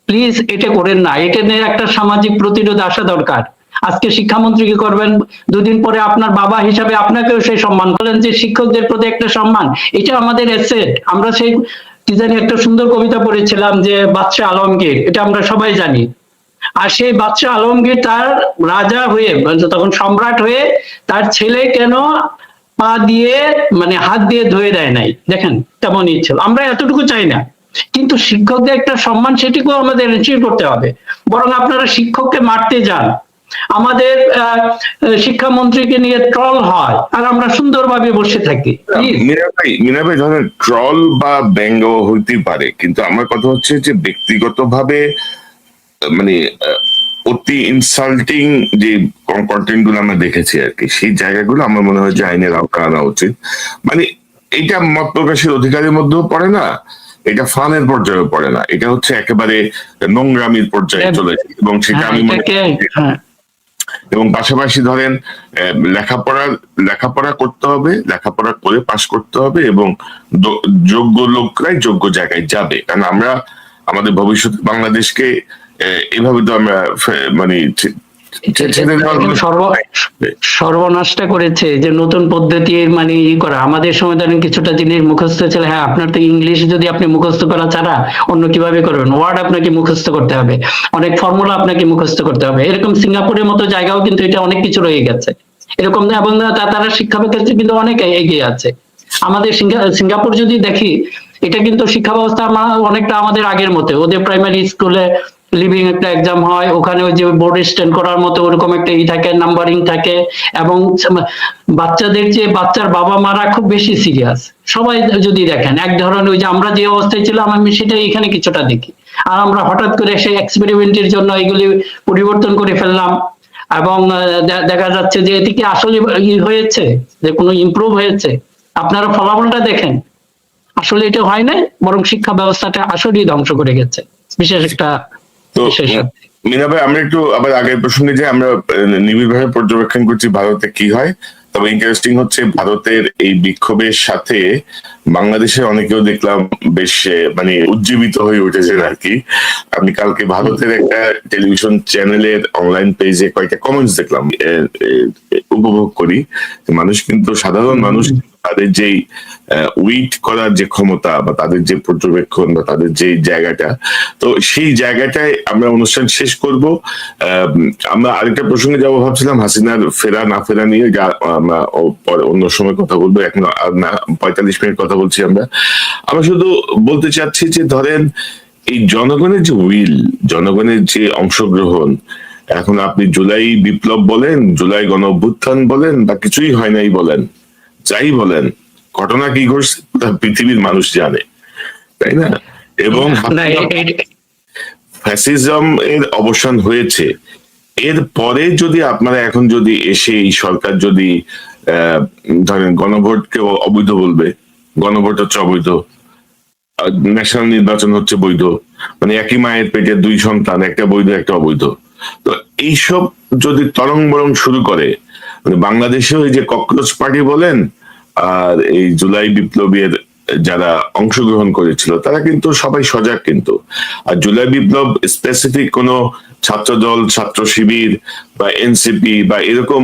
প্লিজ এটা করেন না। এটা নিয়ে একটা সামাজিক প্রতিরোধ আসা দরকার। আজকে শিক্ষামন্ত্রী কি করবেন, দুদিন পরে আপনার বাবা হিসাবে আপনাকেও সেই সম্মান করলেন, যে শিক্ষকদের প্রতি একটা সম্মান, এটা আমাদের অ্যাসেট। আমরা সেই কি জানি একটা সুন্দর কবিতা পড়েছিলাম যে বাদশা আলমগীর, এটা আমরা সবাই জানি। আর সেই বাদশা আলমগীর তার রাজা হয়ে, তখন সম্রাট হয়ে, তার ছেলে কেন পা দিয়ে মানে হাত দিয়ে ধুয়ে দেয় নাই, দেখেন তেমনই ছিল। আমরা এতটুকু চাই না, কিন্তু শিক্ষকদের একটা সম্মান সেটিকেও আমাদের এনশিওর করতে হবে। বরং আপনারা শিক্ষককে মারতে যান, আমাদের শিক্ষামন্ত্রীকে নিয়ে ট্রল হয়, আর আমরা সুন্দরভাবে বসে থাকি। মিনা ভাই ধরেন ট্রল বা ব্যঙ্গ হইতে পারে, কিন্তু আমার কথা হচ্ছে যে ব্যক্তিগতভাবে মানে অতি ইনসাল্টিং যে কন্টেন্ট গুলো আমরা দেখেছি আর কি, সেই জায়গাগুলো আমার মনে হয় যে আইনের আওতায় আনা উচিত। মানে এটা মত প্রকাশের অধিকারের মধ্যেও পড়ে না, এটা ফানের পর্যায়েও পড়ে না, এটা হচ্ছে একেবারে নোংরামির পর্যায়ে চলে যায়। এবং সেটা আমি মনে করি, এবং পাশাপাশি ধরেন লেখাপড়া করতে হবে, লেখাপড়া করে পাশ করতে হবে, এবং যোগ্য লোকরাই যোগ্য জায়গায় যাবে। কারণ আমরা আমাদের ভবিষ্যৎ বাংলাদেশকে এভাবে তো আমরা মানে সর্বনাশটা করেছে যে নতুন পদ্ধতি মানে ই করা। আমাদের সময় ধরেন কিছুটা জিনিস মুখস্থ ছিল, হ্যাঁ আপনার তো ইংলিশ যদি আপনি মুখস্থ করা ছাড়া অন্য কিভাবে করবেন, ওয়ার্ড আপনাকে মুখস্থ করতে হবে, অনেক ফর্মুলা আপনাকে মুখস্থ করতে হবে। এরকম সিঙ্গাপুরের মতো জায়গাও কিন্তু এটা অনেক কিছু রয়ে গেছে এরকম, এবং তারা শিক্ষা ক্ষেত্রে কিন্তু অনেক এগিয়ে আছে। আমাদের সিঙ্গাপুর যদি দেখি, এটা কিন্তু শিক্ষা ব্যবস্থা অনেকটা আমাদের আগের মতো। ওদের প্রাইমারি স্কুলে লিভিং একটা এক্সাম হয়, ওখানে ওই যে বোর্ড স্ট্যান্ড করার মতো ওরকম একটা ই থাকে, নাম্বারিং থাকে, এবং বাচ্চাদের যে বাচ্চার বাবা মারা খুব বেশি সিরিয়াস। সবাই যদি দেখেন এক ধরনের, ওই যে আমরা যে অবস্থায় ছিলাম আমি সেটাই এখানে কিছুটা দেখি। আর আমরা হঠাৎ করে সেই এক্সপেরিমেন্টের জন্য এগুলি পরিবর্তন করে ফেললাম, এবং দেখা যাচ্ছে যে এদিকে আসলে ই হয়েছে, যে কোনো ইমপ্রুভ হয়েছে। আপনারা ফলাফলটা দেখেন, আসলে এটা হয় না, বরং শিক্ষা ব্যবস্থাটা আসলেই ধ্বংস করে গেছে। বিশেষ একটা তো মিনা ভাই, আমরা একটু আবার আগের প্রসঙ্গে যে আমরা নিবিড়ভাবে পর্যবেক্ষণ করছি ভারতে কি হয়। তবে ইন্টারেস্টিং হচ্ছে ভারতের এই বিক্ষোভের সাথে বাংলাদেশের অনেকেও দেখলাম বেশ মানে উজ্জীবিত হয়ে উঠেছেন আর কি। আমি কালকে ভারতের একটা টেলিভিশন চ্যানেলের অনলাইন পেজে কয়েকটা কমেন্টস দেখলাম, উপভোগ করি। মানুষ কিন্তু, সাধারণ মানুষ তাদের যেই উইট করার যে ক্ষমতা, বা তাদের যে পর্যবেক্ষণ, বা তাদের যে জায়গাটা, তো সেই জায়গাটায় আমরা অনুষ্ঠান শেষ করব। আমরা আরেকটা প্রসঙ্গে যাবো ভাবছিলাম, হাসিনার ফেরা না ফেরা নিয়ে, আমরা পরে অন্য সময় কথা বলবো, এখন না 45 মিনিট কথা বলছি আমরা। আমরা শুধু বলতে চাচ্ছি যে ধরেন এই জনগণের যে উইল, জনগণের যে অংশগ্রহণ, এখন আপনি জুলাই বিপ্লব বলেন, জুলাই গণ অভ্যুত্থান বলেন, বা কিছুই হয় নাই বলেন, যাই বলেন, ঘটনা কি ঘটছে পৃথিবীর মানুষ জানে, তাই না? এবং ফ্যাসিজম এর অবসান হয়েছে। এর পরে যদি আপনারা এখন যদি এসে এই সরকার যদি ধরেন গণভোটকে অবৈধ বলবে, গণভোট হচ্ছে অবৈধ, ন্যাশনাল নির্বাচন হচ্ছে বৈধ, মানে একই মায়ের পেটে দুই সন্তান, একটা বৈধ একটা অবৈধ, তো এইসব যদি তরং বরং শুরু করে, মানে বাংলাদেশেও এই যে ককরোচ পার্টি বলেন, আর এই জুলাই বিপ্লবের যারা অংশগ্রহণ করেছিল তারা কিন্তু সবাই সজাগ কিন্তু। আর জুলাই বিপ্লব স্পেসিফিক কোনো ছাত্র দল, ছাত্র শিবির বা এনসিপি বা এরকম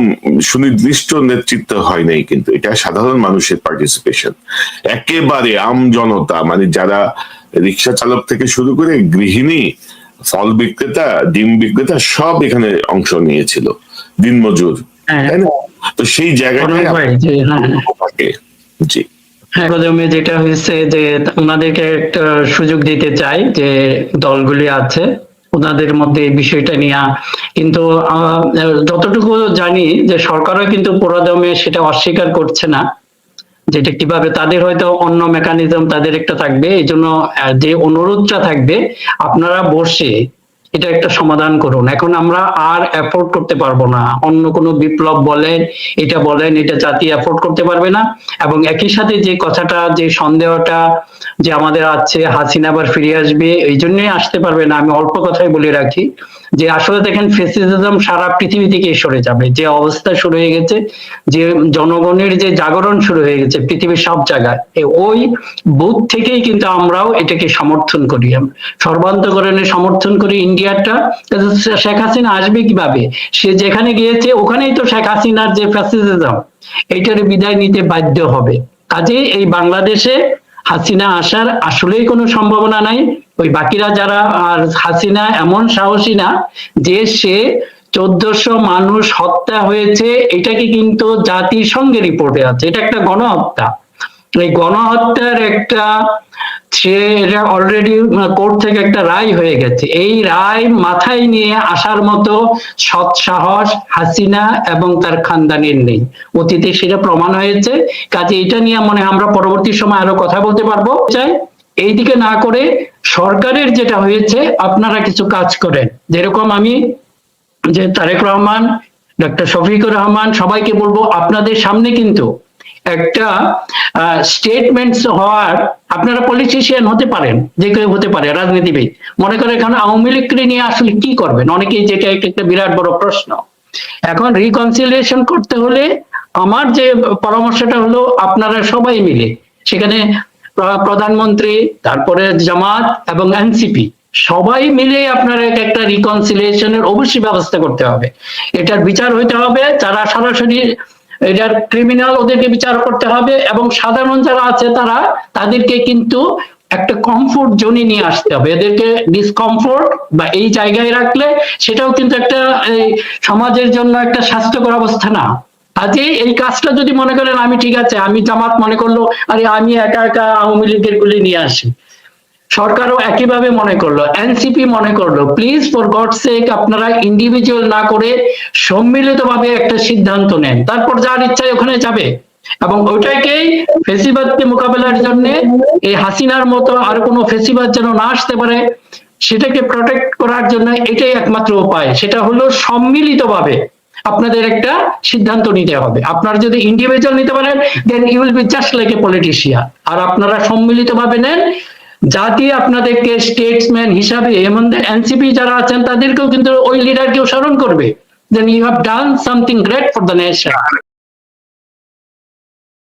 সুনির্দিষ্ট নেতৃত্ব হয় নাই, কিন্তু এটা সাধারণ মানুষের পার্টিসিপেশন, একেবারে আম জনতা, মানে যারা রিক্সা চালক থেকে শুরু করে গৃহিণী, ফল বিক্রেতা, ডিম বিক্রেতা, সব এখানে অংশ নিয়েছিল, দিনমজুর, হ্যাঁ। তাই না? তো সেই জায়গাটায় ভাই যে হ্যাঁ থাকে। জি হ্যাঁ, প্রথমে যেটা হয়েছে যে ওনাদেরকে একটা সুযোগ দিতে চাই যে দলগুলি আছে ওনাদের মধ্যে এই বিষয়টা নিয়ে, কিন্তু যতটুকু জানি যে সরকারও কিন্তু পুরোদমে সেটা অস্বীকার করছে না, যেটা কিভাবে তাদের হয়তো অন্য মেকানিজম তাদের একটা থাকবে, এই জন্য যে অনুরোধটা থাকবে আপনারা বসে এটা একটা সমাধান করুন। এখন আমরা আর এফোর্ড করতে পারবো না, অন্য কোনো বিপ্লব বলেন এটা জাতি এফোর্ড করতে পারবে না। এবং একই সাথে যে কথাটা যে সন্দেহটা যে আমাদের আছে হাসিনা আবার ফিরে আসবে এই জন্যই আসতে পারবে না, আমি অল্প কথাই বলে রাখি যে আসলে দেখেন ফ্যাসিজম সারা পৃথিবী থেকে সরে যাবে, যে অবস্থা শুরু হয়ে গেছে, যে জনগণের যে জাগরণ শুরু হয়ে গেছে পৃথিবীর সব জায়গায়, ওই বুথ থেকেই কিন্তু আমরাও এটাকে সমর্থন করি, সর্বান্তকরণে সমর্থন করি ইন্ডিয়াটা। শেখ হাসিনা আসবে কিভাবে, সে যেখানে গিয়েছে ওখানেই তো শেখ হাসিনার যে ফ্যাসিজম এইটার বিদায় নিতে বাধ্য হবে। কাজে এই বাংলাদেশে হাসিনা আসার আসলেই কোনো সম্ভাবনা নাই। ওই বাকিরা যারা, আর হাসিনা এমন সাহসী না যে সে 1400 মানুষ হত্যা হয়েছে এটাকে কিন্তু জাতিসংঘের রিপোর্টে আছে, এটা একটা গণহত্যা। এই গণহত্যার একটা সে এটা অলরেডি কোর্ট থেকে একটা রায় হয়ে গেছে, এই রায় মাথায় নিয়ে আসার মতো সৎ সাহস হাসিনা এবং তার খানদানের নেই, অতীতে সেটা প্রমাণ হয়েছে। কাজে এটা নিয়ে মনে হয় আমরা পরবর্তী সময় আরো কথা বলতে পারবো। চাই এইদিকে না করে সরকারের যেটা হয়েছে আপনারা কিছু কাজ করেন, যেরকম আমি যে তারেক রহমান, ডক্টর শফিকুর রহমান সবাইকে বলবো আপনাদের সামনে কিন্তু একটা স্টেটমেন্টস হওয়ার, আপনারা পলিটিশিয়ান হতে পারেন, যে কেউ হতে পারে রাজনীতিবিদ, মনে করে এখন আওয়ামী লীগকে নিয়ে আসলে কি করবেন, অনেকেই যেটা একটা বিরাট বড় প্রশ্ন। এখন রিকনসিলিয়েশন করতে হলে আমার যে পরামর্শটা হলো আপনারা সবাই মিলে সেখানে প্রধানমন্ত্রী, তারপরে জামাত এবং এনসিপি সবাই মিলে আপনারা একটা রিকনসিলিয়েশনের অবশ্যই ব্যবস্থা করতে হবে। এটার বিচার হইতে হবে, যারা সরাসরি এটার ক্রিমিনাল ওদেরকে বিচার করতে হবে, এবং সাধারণ যারা আছে তারা তাদেরকে কিন্তু একটা কমফোর্ট জোনে নিয়ে আসতে হবে। এদেরকে ডিসকমফোর্ট বা এই জায়গায় রাখলে সেটাও কিন্তু একটা সমাজের জন্য একটা স্বাস্থ্যকর অবস্থা না। আজকে এই কাজটা যদি মনে করেন আমি ঠিক আছে, আমি জামাত মনে করলো আরে আমি একা একা আওয়ামী লীগের গুলি নিয়ে আসি, সরকারও একইভাবে মনে করলো, এনসিপি মনে করলো, প্লিজ ফর গড সেক আপনারা ইন্ডিভিজুয়াল না করে সম্মিলিতভাবে একটা সিদ্ধান্ত নেন, তারপর যার ইচ্ছায় ওখানে যাবে। এবং ওইটাকেই ফেসিবাদকে মোকাবেলার জন্য এই হাসিনার মতো আর কোনো ফেসিবাদ যেন না আসতে পারে সেটাকে প্রোটেক্ট করার জন্য এটাই একমাত্র উপায়, সেটা হলো সম্মিলিতভাবে আপনাদের একটা সিদ্ধান্ত নিতে হবে। আপনারা যদি ইন্ডিভিজুয়াল নিতে পারেন then you will be just like a politician, আর আপনারা সম্মিলিতভাবে নেন, জাতি আপনাদেরকে স্টেটসম্যান হিসাবে, এমন এনসিপি যারা আছেন তাদেরকেও কিন্তু ওই লিডারকেও স্মরণ করবে, then you have done something great for the nation.